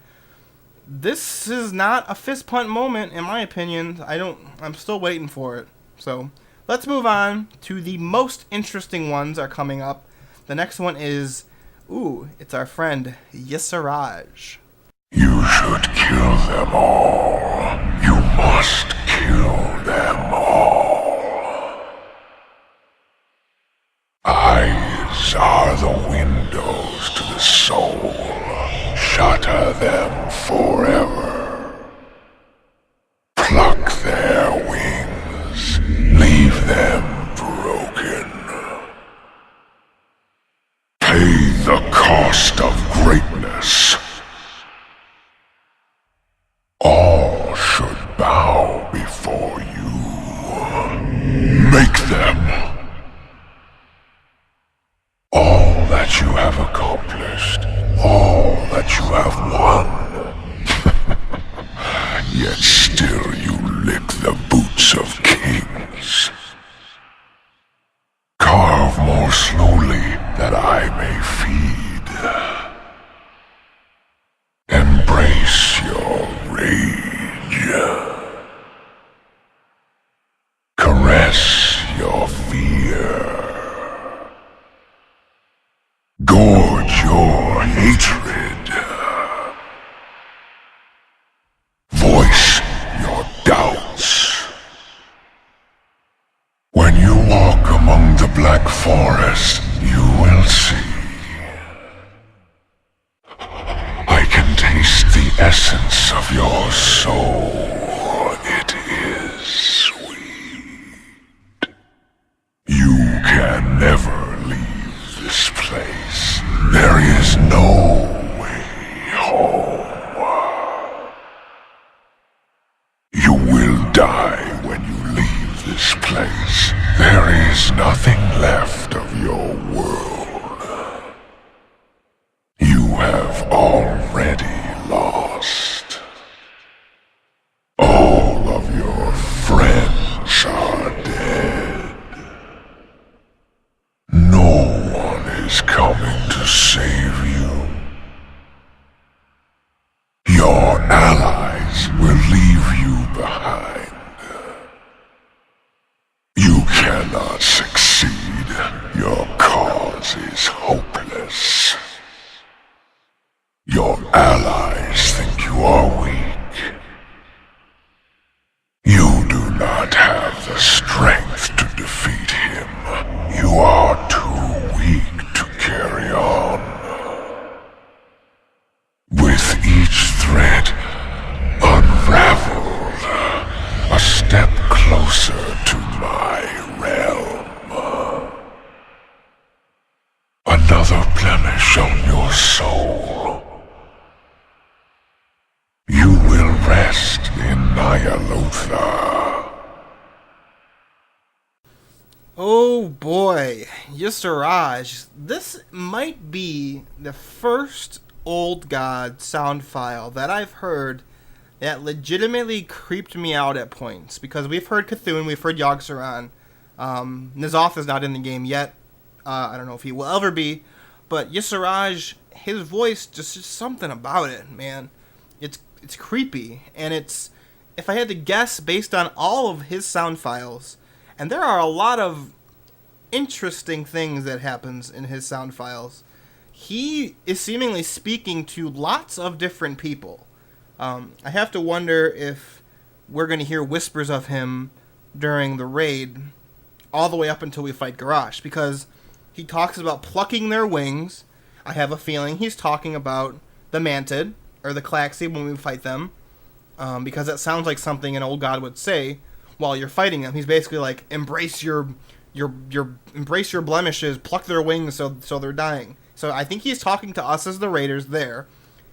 [SPEAKER 5] this is not a fist pump moment, in my opinion. I'm still waiting for it. So, let's move on to the most interesting ones are coming up. The next one is... it's our friend, Y'Siraj.
[SPEAKER 3] You should kill them all. You must kill them all. Eyes are the windows to the soul. Shatter them forever. Pluck their wings. Leave them broken. Pay the cost of greatness. All should bow before you. Make them. All that you have accomplished, all that you have won. Yet still you lick the boots of kings. Carve more slowly that I may feed. Embrace your rage. Caress your fear. Gorge your hatred. Voice your doubts. When you walk among the Black Forest, you will see. I can taste the essence of your soul. It is sweet. You can never leave this place. There is no way home. You will die when you leave this place. There is nothing left of your world. You have already lost. All of your friends are dead. No one is coming to save you. Your allies will leave you behind. You cannot succeed. Your cause is hopeless. Your allies think you are weak. You do not have the strength to defeat him. You are too weak to carry on. With each thread unraveled, a step closer to my realm. Another blemish on your soul. You will rest in Nyalotha.
[SPEAKER 5] Oh boy, Yusaraj, this might be the first Old God sound file that I've heard that legitimately creeped me out at points, because we've heard Cthulhu, we've heard Yogg-Saron. N'Zoth is not in the game yet. I don't know if he will ever be, but Yusaraj, his voice, just something about it, man. It's creepy, and it's, if I had to guess based on all of his sound files, and there are a lot of interesting things that happens in his sound files, he is seemingly speaking to lots of different people. I have to wonder if we're going to hear whispers of him during the raid all the way up until we fight Garrosh, because he talks about plucking their wings. I have a feeling he's talking about the Mantid, or the Klaxi when we fight them, because that sounds like something an old god would say while you're fighting them. He's basically like, embrace your blemishes, pluck their wings so they're dying. So I think he's talking to us as the raiders there.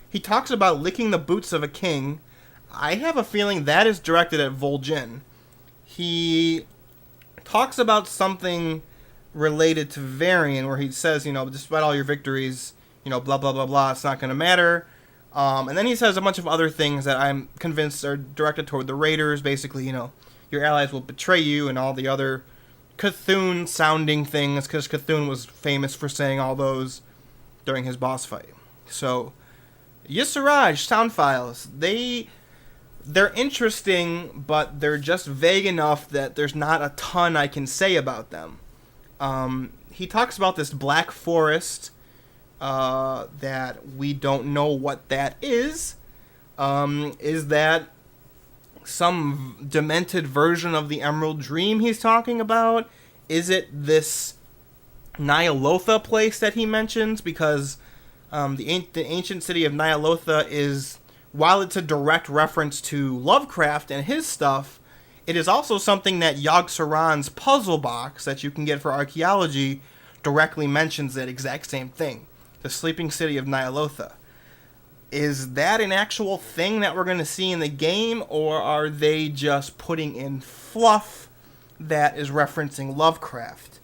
[SPEAKER 5] He talks about licking the boots of a king. I have a feeling that is directed at Vol'jin. He talks about something related to Varian, where he says, despite all your victories, blah, blah, blah, blah, it's not going to matter. And then he says a bunch of other things that I'm convinced are directed toward the raiders. Basically, your allies will betray you, and all the other Cthulhu-sounding things, because Cthulhu was famous for saying all those during his boss fight. So, Yusaraj sound files, they're interesting, but they're just vague enough that there's not a ton I can say about them. He talks about this black forest that we don't know what that is. Is that some demented version of the Emerald Dream he's talking about? Is it this Nyalotha place that he mentions? Because the ancient city of Nyalotha is, while it's a direct reference to Lovecraft and his stuff, it is also something that Yogg-Saron's puzzle box that you can get for archaeology directly mentions that exact same thing. The sleeping city of Nyalotha. Is that an actual thing that we're going to see in the game, or are they just putting in fluff that is referencing Lovecraft?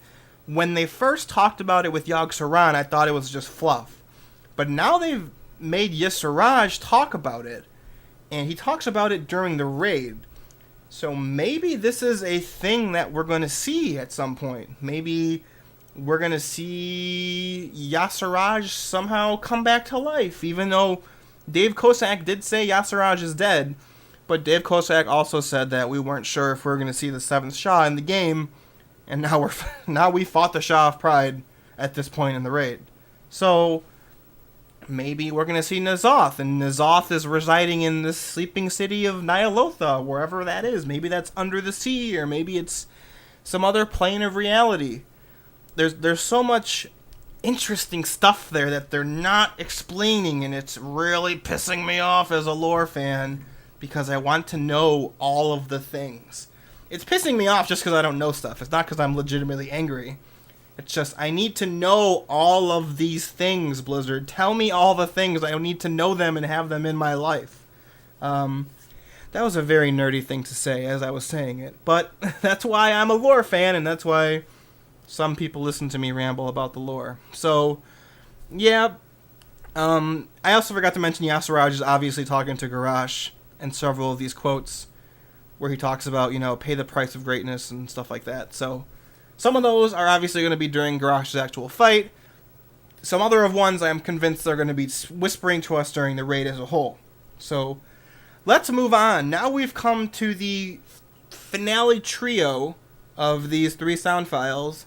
[SPEAKER 5] When they first talked about it with Yogg-Saron, I thought it was just fluff. But now they've made Y'Siraj talk about it, and he talks about it during the raid. So maybe this is a thing that we're going to see at some point. Maybe we're going to see Y'Siraj somehow come back to life, even though Dave Kosak did say Y'Siraj is dead, but Dave Kosak also said that we weren't sure if we were going to see the 7th Shah in the game, and now we fought the Shah of Pride at this point in the raid. So maybe we're going to see N'Zoth, and N'Zoth is residing in the sleeping city of Nyalotha, wherever that is. Maybe that's under the sea, or maybe it's some other plane of reality. There's so much interesting stuff there that they're not explaining, and it's really pissing me off as a lore fan because I want to know all of the things. It's pissing me off just because I don't know stuff. It's not because I'm legitimately angry. It's just I need to know all of these things, Blizzard. Tell me all the things. I need to know them and have them in my life. That was a very nerdy thing to say as I was saying it, but that's why I'm a lore fan, and that's why some people listen to me ramble about the lore. So, yeah. I also forgot to mention Y'Siraj is obviously talking to Garrosh in several of these quotes where he talks about, pay the price of greatness and stuff like that. So, some of those are obviously going to be during Garrosh's actual fight. Some other of ones I'm convinced they're going to be whispering to us during the raid as a whole. So, let's move on. Now we've come to the finale trio of these 3 sound files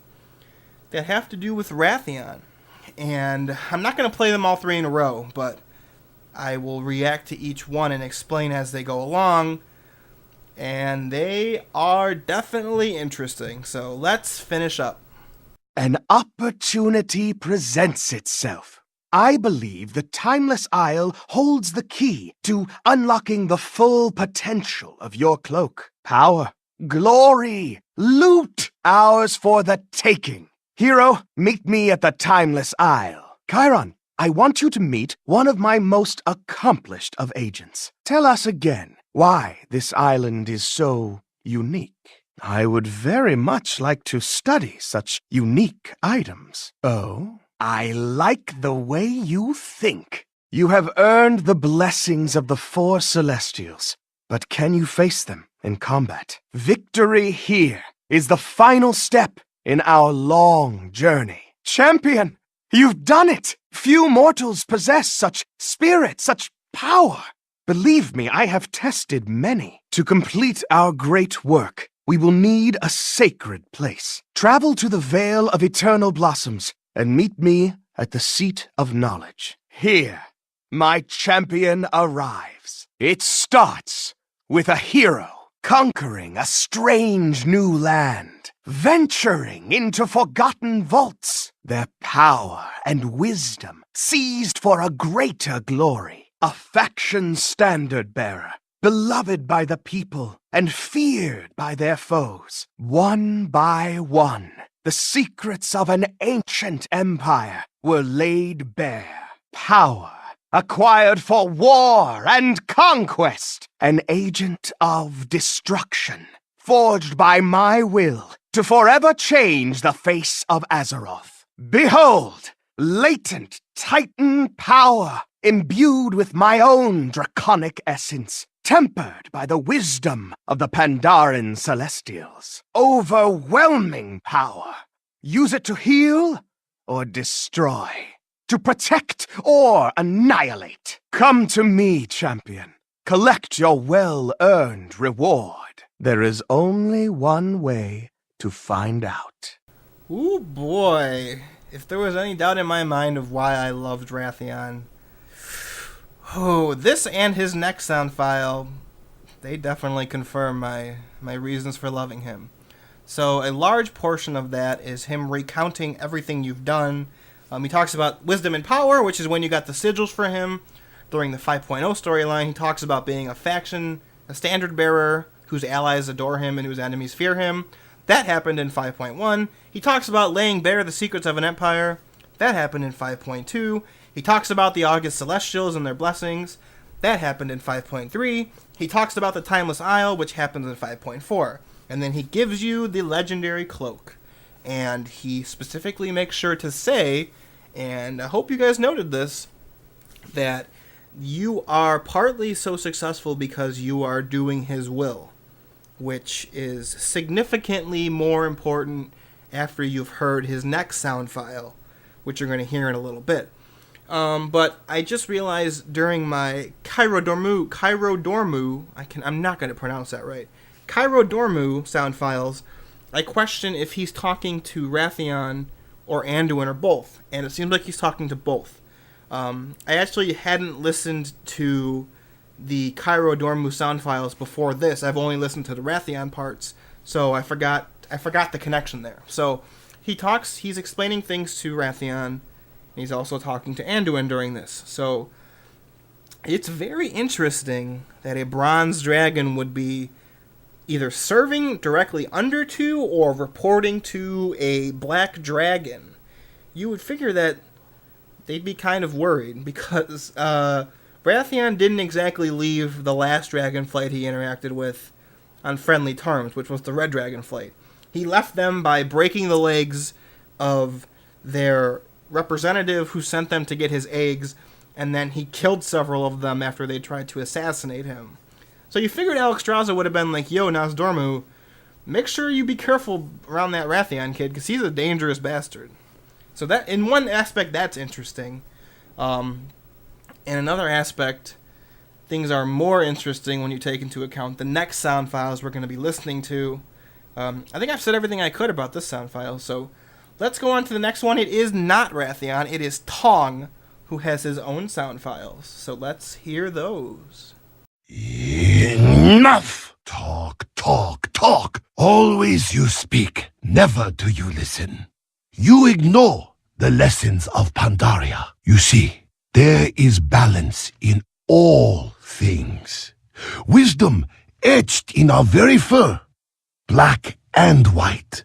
[SPEAKER 5] that have to do with Wrathion. And I'm not going to play them all 3 in a row, but I will react to each one and explain as they go along. And they are definitely interesting. So let's finish up.
[SPEAKER 6] An opportunity presents itself. I believe the Timeless Isle holds the key to unlocking the full potential of your cloak. Power, glory, loot, ours for the taking. Hero, meet me at the Timeless Isle. Chiron, I want you to meet one of my most accomplished of agents. Tell us again why this island is so unique. I would very much like to study such unique items. Oh, I like the way you think. You have earned the blessings of the 4 Celestials, but can you face them in combat? Victory here is the final step in our long journey. Champion, you've done it! Few mortals possess such spirit, such power. Believe me, I have tested many. To complete our great work, we will need a sacred place. Travel to the Vale of Eternal Blossoms and meet me at the Seat of Knowledge. Here, my champion arrives. It starts with a hero conquering a strange new land, venturing into forgotten vaults, their power and wisdom seized for a greater glory. A faction standard-bearer, beloved by the people and feared by their foes. One by one, the secrets of an ancient empire were laid bare. Power acquired for war and conquest. An agent of destruction, forged by my will to forever change the face of Azeroth. Behold, latent Titan power, imbued with my own draconic essence, tempered by the wisdom of the Pandaren Celestials. Overwhelming power. Use it to heal or destroy, to protect or annihilate. Come to me, champion. Collect your well-earned reward. There is only one way to find out.
[SPEAKER 5] Ooh boy. If there was any doubt in my mind of why I loved Wrathion, this and his next sound file they definitely confirm my reasons for loving him. So a large portion of that is him recounting everything you've done. He talks about wisdom and power, which is when you got the sigils for him. During the 5.0 storyline, he talks about being a standard bearer whose allies adore him and whose enemies fear him. That happened in 5.1. He talks about laying bare the secrets of an empire. That happened in 5.2. He talks about the August Celestials and their blessings. That happened in 5.3. He talks about the Timeless Isle, which happens in 5.4. And then he gives you the legendary cloak. And he specifically makes sure to say, and I hope you guys noted this, that you are partly so successful because you are doing his will, which is significantly more important after you've heard his next sound file, which you're going to hear in a little bit. But I just realized during my Kairodormu, I'm not going to pronounce that right, Kairodormu sound files, I question if he's talking to Wrathion or Anduin or both, and it seems like he's talking to both. I actually hadn't listened to the Kairodormu sound files before this. I've only listened to the Wrathion parts, so I forgot the connection there. So he's explaining things to Wrathion. He's also talking to Anduin during this. So it's very interesting that a bronze dragon would be either serving directly under to or reporting to a black dragon. You would figure that they'd be kind of worried because Wrathion didn't exactly leave the last dragonflight he interacted with on friendly terms, which was the red dragonflight. He left them by breaking the legs of their representative who sent them to get his eggs, and then he killed several of them after they tried to assassinate him. So you figured Alexstrasza would have been like, yo, Nosdormu, make sure you be careful around that Wrathion kid, because he's a dangerous bastard. So that, in one aspect, that's interesting. In another aspect, things are more interesting when you take into account the next sound files we're going to be listening to. I think I've said everything I could about this sound file, so let's go on to the next one. It is not Wrathion, it is Tong, who has his own sound files. So let's hear those.
[SPEAKER 3] Enough! Talk, talk, talk. Always you speak, never do you listen. You ignore the lessons of Pandaria. You see, there is balance in all things. Wisdom etched in our very fur. Black and white.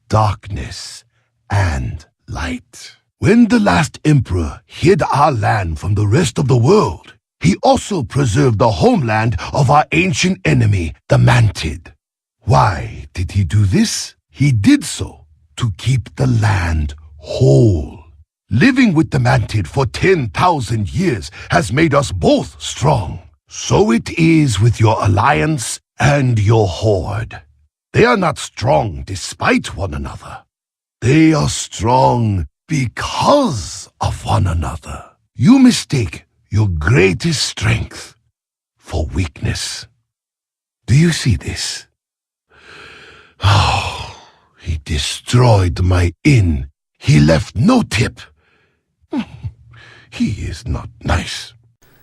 [SPEAKER 3] Darkness and light. When the last emperor hid our land from the rest of the world, he also preserved the homeland of our ancient enemy, the Mantid. Why did he do this? He did so to keep the land whole. Living with the Mantid for 10,000 years has made us both strong. So it is with your alliance and your horde. They are not strong despite one another. They are strong because of one another. You mistake your greatest strength for weakness. Do you see this? Oh, he destroyed my inn. He left no tip. He is not nice.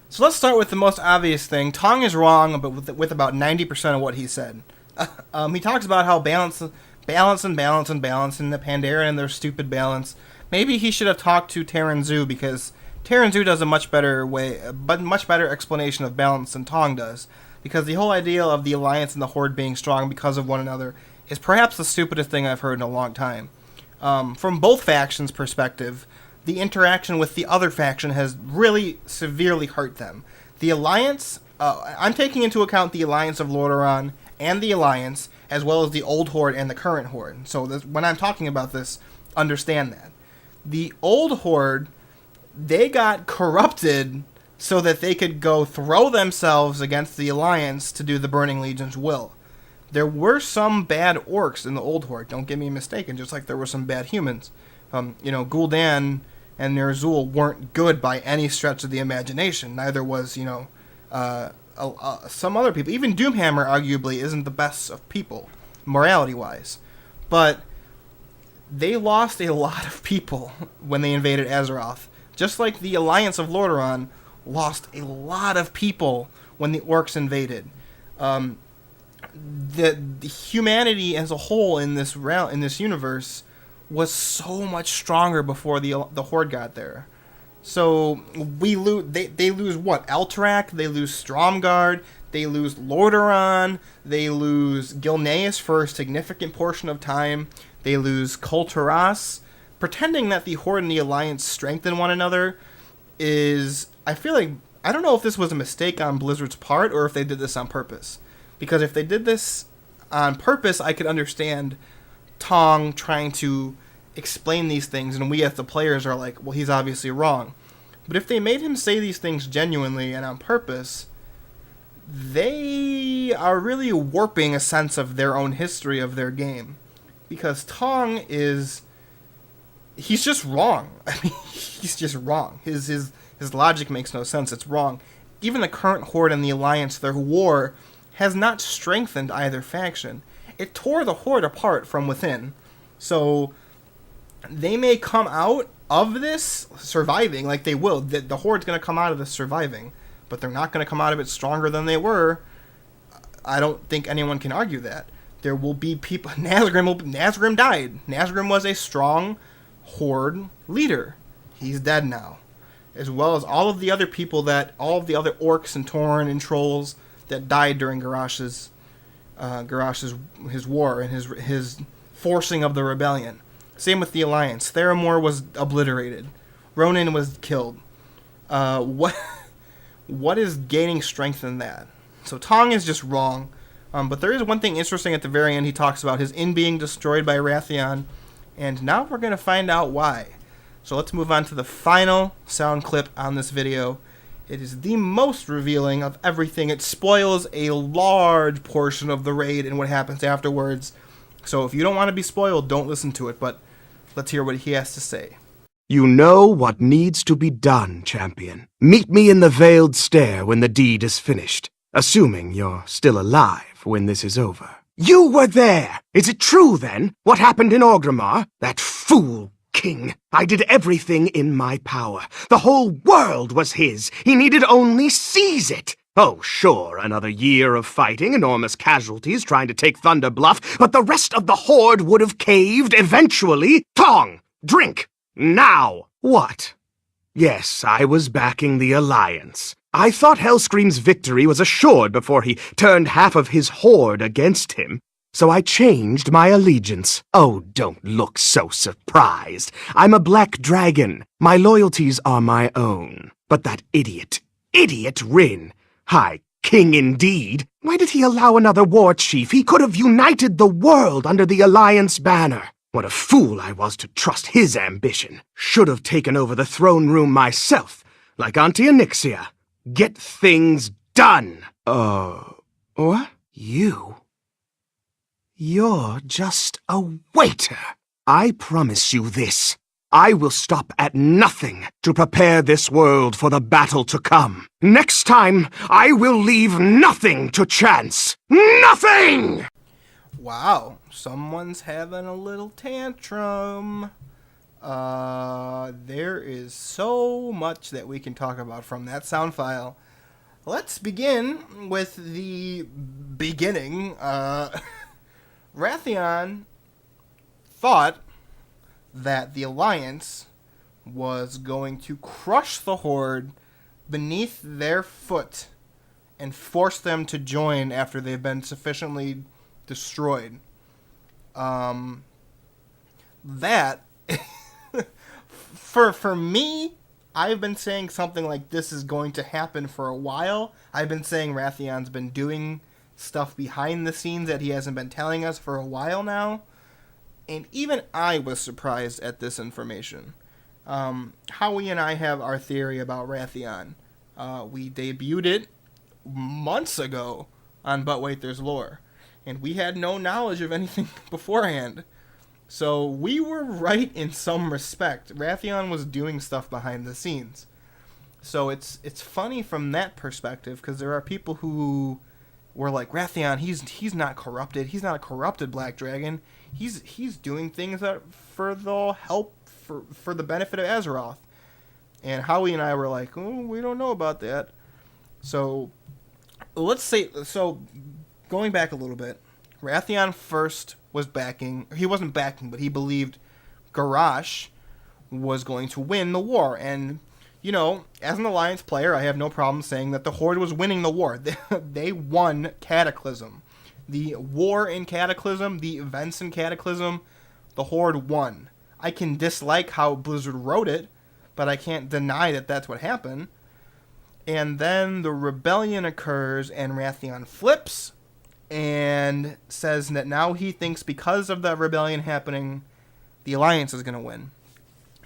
[SPEAKER 5] So let's start with the most obvious thing. Tong is wrong, but with about 90% of what he said. He talks about how balance and the Pandaren and their stupid balance. Maybe he should have talked to Terran Zhu, because Terran Zhu does a much better explanation of balance than Tong does. Because the whole idea of the Alliance and the Horde being strong because of one another is perhaps the stupidest thing I've heard in a long time. From both factions' perspective, the interaction with the other faction has really severely hurt them. The Alliance, I'm taking into account the Alliance of Lordaeron and the Alliance, as well as the old Horde and the current Horde. So when I'm talking about this, understand that. The old Horde, they got corrupted so that they could go throw themselves against the Alliance to do the Burning Legion's will. There were some bad orcs in the old Horde, don't get me mistaken, just like there were some bad humans. Gul'dan and Ner'zhul weren't good by any stretch of the imagination. Neither was, some other people. Even Doomhammer, arguably, isn't the best of people, morality-wise. But they lost a lot of people when they invaded Azeroth. Just like the Alliance of Lordaeron lost a lot of people when the orcs invaded. The humanity as a whole in this universe was so much stronger before the Horde got there. So they lose what? Eltrak, they lose Stromgarde, they lose Lordaeron, they lose Gilneas for a significant portion of time, they lose Kulturas. Pretending that the Horde and the Alliance strengthen one another is, I feel like, I don't know if this was a mistake on Blizzard's part or if they did this on purpose. Because if they did this on purpose, I could understand Tong trying to explain these things, and we as the players are like, well, he's obviously wrong. But if they made him say these things genuinely and on purpose, they are really warping a sense of their own history of their game. Because Tong he's just wrong. I mean, he's just wrong. His logic makes no sense. It's wrong. Even the current Horde and the Alliance, their war has not strengthened either faction. It tore the Horde apart from within. So they may come out of this surviving, like they will. The Horde's going to come out of this surviving, but they're not going to come out of it stronger than they were. I don't think anyone can argue that. There will be people... Nazgrim died. Nazgrim was a strong Horde leader. He's dead now. As well as all of the other people all of the other orcs and Tauren and trolls that died during Garrosh's war and his forcing of the rebellion. Same with the Alliance. Theramore was obliterated. Ronan was killed. What is gaining strength in that? So Tong is just wrong. But there is one thing interesting at the very end. He talks about his inn being destroyed by Wrathion, and now we're going to find out why. So let's move on to the final sound clip on this video. It is the most revealing of everything. It spoils a large portion of the raid and what happens afterwards. So if you don't want to be spoiled, don't listen to it, but let's hear what he has to say.
[SPEAKER 8] You know what needs to be done, champion. Meet me in the Veiled Stair when the deed is finished, assuming you're still alive when this is over. You were there! Is it true, then? What happened in Orgrimmar? That fool king. I did everything in my power. The whole world was his. He needed only seize it. Oh, sure, another year of fighting, enormous casualties trying to take Thunder Bluff, but the rest of the Horde would have caved eventually. Tong! Drink! Now! What? Yes, I was backing the Alliance. I thought Hellscream's victory was assured before he turned half of his Horde against him. So I changed my allegiance. Oh, don't look so surprised. I'm a black dragon. My loyalties are my own. But that idiot Rin, High King indeed. Why did he allow another war chief? He could have united the world under the Alliance banner. What a fool I was to trust his ambition. Should have taken over the throne room myself, like Auntie Onyxia. Get things done. What? You're just a waiter. I promise you this. I will stop at nothing to prepare this world for the battle to come. Next time, I will leave nothing to chance. Nothing!
[SPEAKER 5] Wow, someone's having a little tantrum. There is so much that we can talk about from that sound file. Let's begin with the beginning. Wrathion thought that the Alliance was going to crush the Horde beneath their foot and force them to join after they've been sufficiently destroyed. That for me, I've been saying something like this is going to happen for a while. I've been saying Wrathion's been doing stuff behind the scenes that he hasn't been telling us for a while now. And even I was surprised at this information. Howie and I have our theory about Wrathion. We debuted it months ago on But Wait, There's Lore. And we had no knowledge of anything beforehand. So we were right in some respect. Wrathion was doing stuff behind the scenes. So it's funny from that perspective, because there are people who were like, Wrathion, he's not corrupted. He's not a corrupted Black Dragon. He's doing things that for the help for the benefit of Azeroth. And Howie and I were like, oh, we don't know about that. So let's say, so going back a little bit, Wrathion first was backing, he wasn't backing, but he believed Garrosh was going to win the war. And, you know, as an Alliance player, I have no problem saying that the Horde was winning the war. They won Cataclysm. The war in Cataclysm, the events in Cataclysm, the Horde won. I can dislike how Blizzard wrote it, but I can't deny that that's what happened. And then the rebellion occurs, and Wrathion flips and says that now he thinks because of the rebellion happening, the Alliance is going to win.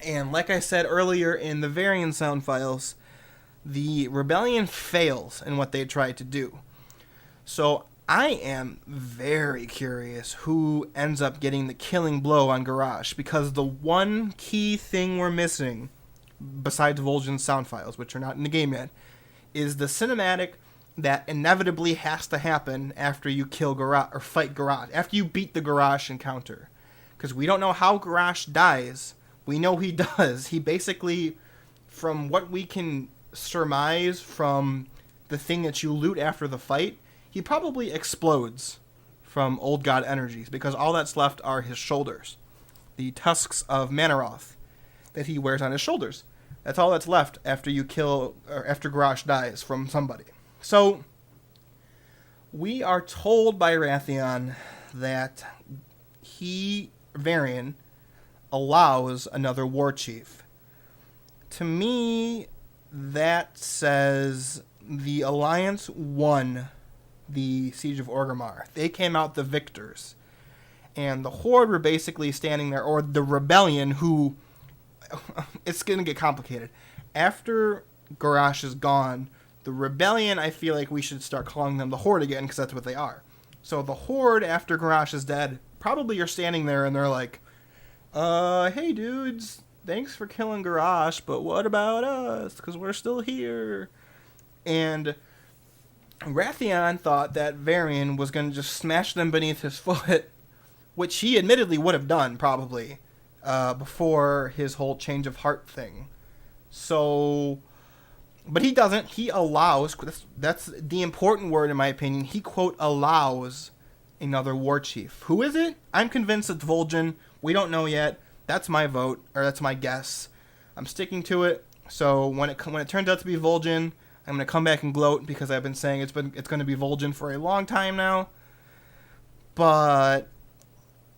[SPEAKER 5] And like I said earlier in the Varian sound files, the rebellion fails in what they tried to do. So I am very curious who ends up getting the killing blow on Garrosh, because the one key thing we're missing, besides Vol'jin's sound files, which are not in the game yet, is the cinematic that inevitably has to happen after you kill Garrosh, or fight Garrosh, after you beat the Garrosh encounter. Because we don't know how Garrosh dies. We know he does. He basically, from what we can surmise from the thing that you loot after the fight, he probably explodes from Old God energies, because all that's left are his shoulders. The tusks of Manaroth that he wears on his shoulders. That's all that's left after you kill, or after Garrosh dies from somebody. So, we are told by Wrathion that Varian, allows another war chief. To me, that says the Alliance won the Siege of Orgrimmar. They came out the victors. And the Horde were basically standing there, or the Rebellion, who... it's going to get complicated. After Garrosh is gone, the Rebellion, I feel like we should start calling them the Horde again, because that's what they are. So the Horde, after Garrosh is dead, probably are standing there and they're like, hey dudes, thanks for killing Garrosh, but what about us? Because we're still here. And Wrathion thought that Varian was going to just smash them beneath his foot, which he admittedly would have done, probably, before his whole change of heart thing. So, but he doesn't. He allows, that's the important word in my opinion, he, quote, allows another war chief. Who is it? I'm convinced it's Vol'jin. We don't know yet. That's my vote, or that's my guess. I'm sticking to it. So when it turns out to be Vol'jin, I'm gonna come back and gloat, because I've been saying it's going to be Vol'jin for a long time now. But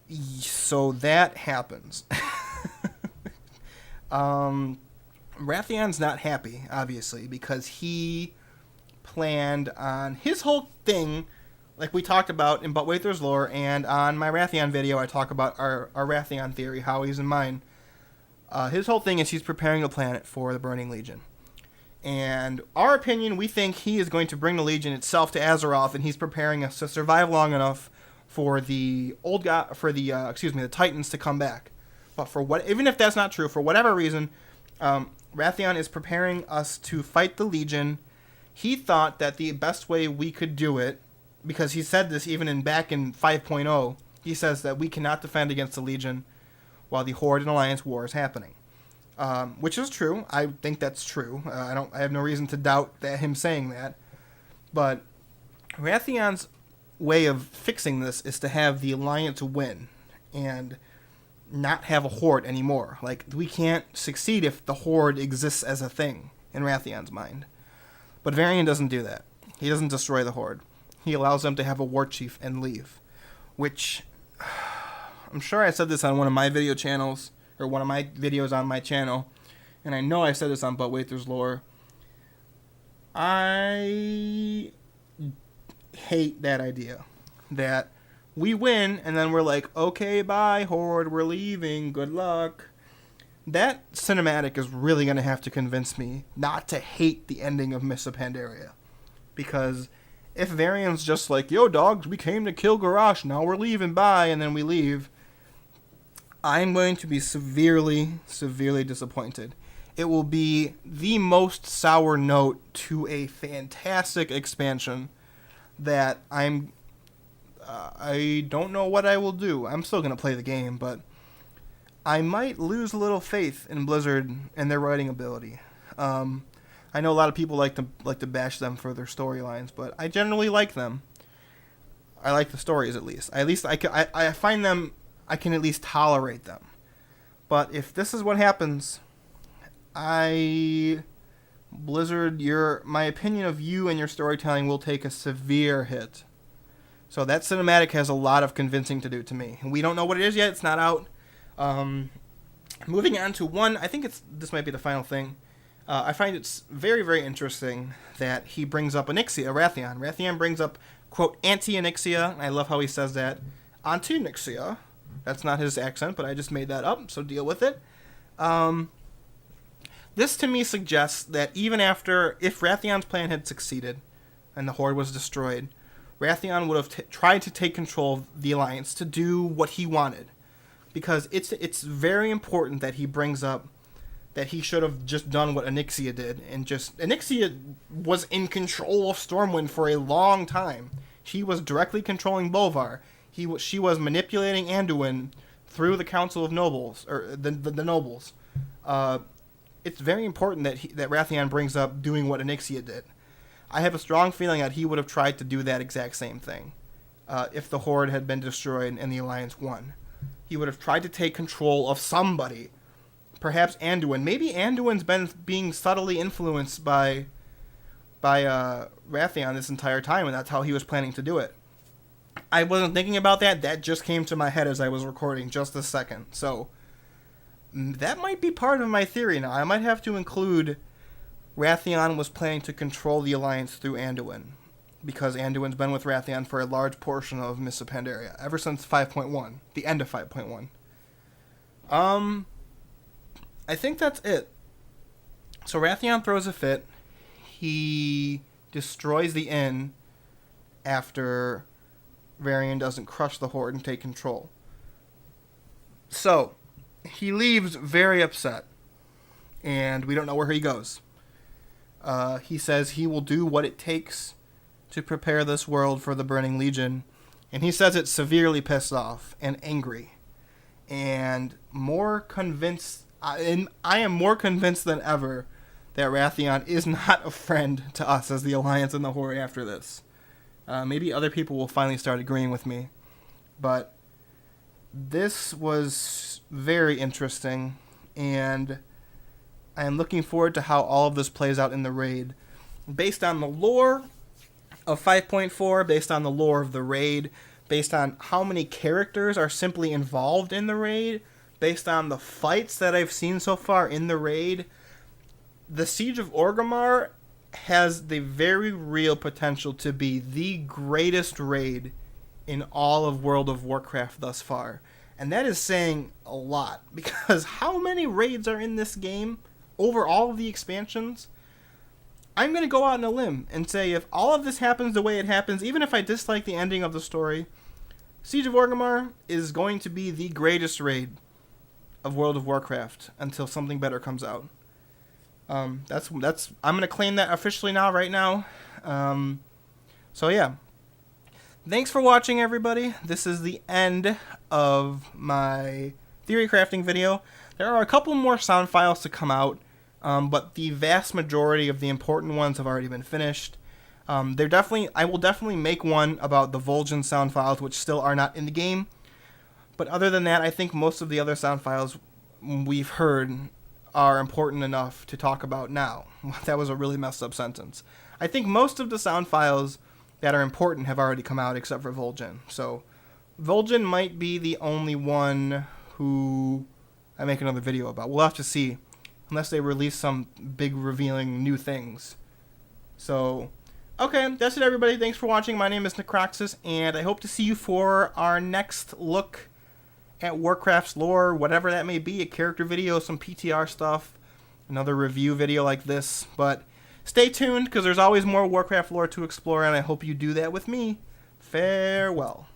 [SPEAKER 5] so that happens. Wrathion's not happy, obviously, because he planned on his whole thing. Like we talked about in But Wait There's Lore, and on my Wrathion video I talk about our Wrathion theory, how he's in mine. His whole thing is he's preparing the planet for the Burning Legion. And our opinion, we think he is going to bring the Legion itself to Azeroth, and he's preparing us to survive long enough for the the Titans to come back. But even if that's not true, for whatever reason, Wrathion is preparing us to fight the Legion. He thought that the best way we could do it, because he said this even back in 5.0, he says that we cannot defend against the Legion while the Horde and Alliance war is happening. Which is true. I think that's true. I have no reason to doubt him saying that. But Wrathion's way of fixing this is to have the Alliance win and not have a Horde anymore. Like, we can't succeed if the Horde exists as a thing in Wrathion's mind. But Varian doesn't do that. He doesn't destroy the Horde. He allows them to have a war chief and leave. Which, I'm sure I said this on one of my video channels, or one of my videos on my channel, and I know I said this on But Wait There's Lore. I hate that idea. That we win, and then we're like, okay, bye, Horde, we're leaving, good luck. That cinematic is really going to have to convince me not to hate the ending of Mists of Pandaria. Because if Varian's just like, yo, dogs, we came to kill Garrosh, now we're leaving, bye, and then we leave, I'm going to be severely, severely disappointed. It will be the most sour note to a fantastic expansion that I don't know what I will do. I'm still going to play the game, but I might lose a little faith in Blizzard and their writing ability. I I know a lot of people like to bash them for their storylines, but I generally like them. I like the stories at least. I find them. I can at least tolerate them. But if this is what happens, Blizzard, my opinion of you and your storytelling will take a severe hit. So that cinematic has a lot of convincing to do to me. And we don't know what it is yet. It's not out. Moving on to one, I think this might be the final thing. I find it's very, very interesting that he brings up Onyxia, Wrathion. Wrathion brings up, quote, anti-Onyxia. I love how he says that. Anti-Onyxia. That's not his accent, but I just made that up, so deal with it. This to me suggests that even if Rathion's plan had succeeded and the Horde was destroyed, Wrathion would have tried to take control of the Alliance to do what he wanted. Because it's very important that he brings up that he should have just done what Onyxia did. And Onyxia was in control of Stormwind for a long time. She was directly controlling Bolvar. She was manipulating Anduin through the Council of Nobles, or the Nobles. It's very important that Wrathion brings up doing what Onyxia did. I have a strong feeling that he would have tried to do that exact same thing if the Horde had been destroyed and the Alliance won. He would have tried to take control of somebody. Perhaps Anduin. Maybe Anduin's been being subtly influenced by Wrathion this entire time, and that's how he was planning to do it. I wasn't thinking about that. That just came to my head as I was recording just a second. So that might be part of my theory now. I might have to include Wrathion was planning to control the Alliance through Anduin, because Anduin's been with Wrathion for a large portion of Mists of Pandaria, ever since 5.1, the end of 5.1. I think that's it. So Wrathion throws a fit. He destroys the inn after Varian doesn't crush the Horde and take control. So he leaves very upset, and we don't know where he goes. He says he will do what it takes to prepare this world for the Burning Legion, and he says it's severely pissed off and angry, and more convinced. I am more convinced than ever that Wrathion is not a friend to us as the Alliance and the Horde after this. Maybe other people will finally start agreeing with me, but this was very interesting, and I am looking forward to how all of this plays out in the raid. Based on the lore of 5.4, based on the lore of the raid, based on how many characters are simply involved in the raid, based on the fights that I've seen so far in the raid, the Siege of Orgrimmar has the very real potential to be the greatest raid in all of World of Warcraft thus far. And that is saying a lot, because how many raids are in this game over all of the expansions? I'm going to go out on a limb and say if all of this happens the way it happens, even if I dislike the ending of the story, Siege of Orgrimmar is going to be the greatest raid of World of Warcraft until something better comes out. I'm going to claim that officially now, right now. So yeah. Thanks for watching, everybody. This is the end of my theory crafting video. There are a couple more sound files to come out, but the vast majority of the important ones have already been finished. I will definitely make one about the Vol'jin sound files, which still are not in the game. But other than that, I think most of the other sound files we've heard are important enough to talk about now. That was a really messed up sentence. I think most of the sound files that are important have already come out except for Vol'jin. So Vol'jin might be the only one who I make another video about. We'll have to see, unless they release some big revealing new things. So, okay, that's it, everybody. Thanks for watching. My name is Necroxis, and I hope to see you for our next look at Warcraft's lore, whatever that may be, a character video, some PTR stuff, another review video like this. But stay tuned, because there's always more Warcraft lore to explore, and I hope you do that with me. Farewell.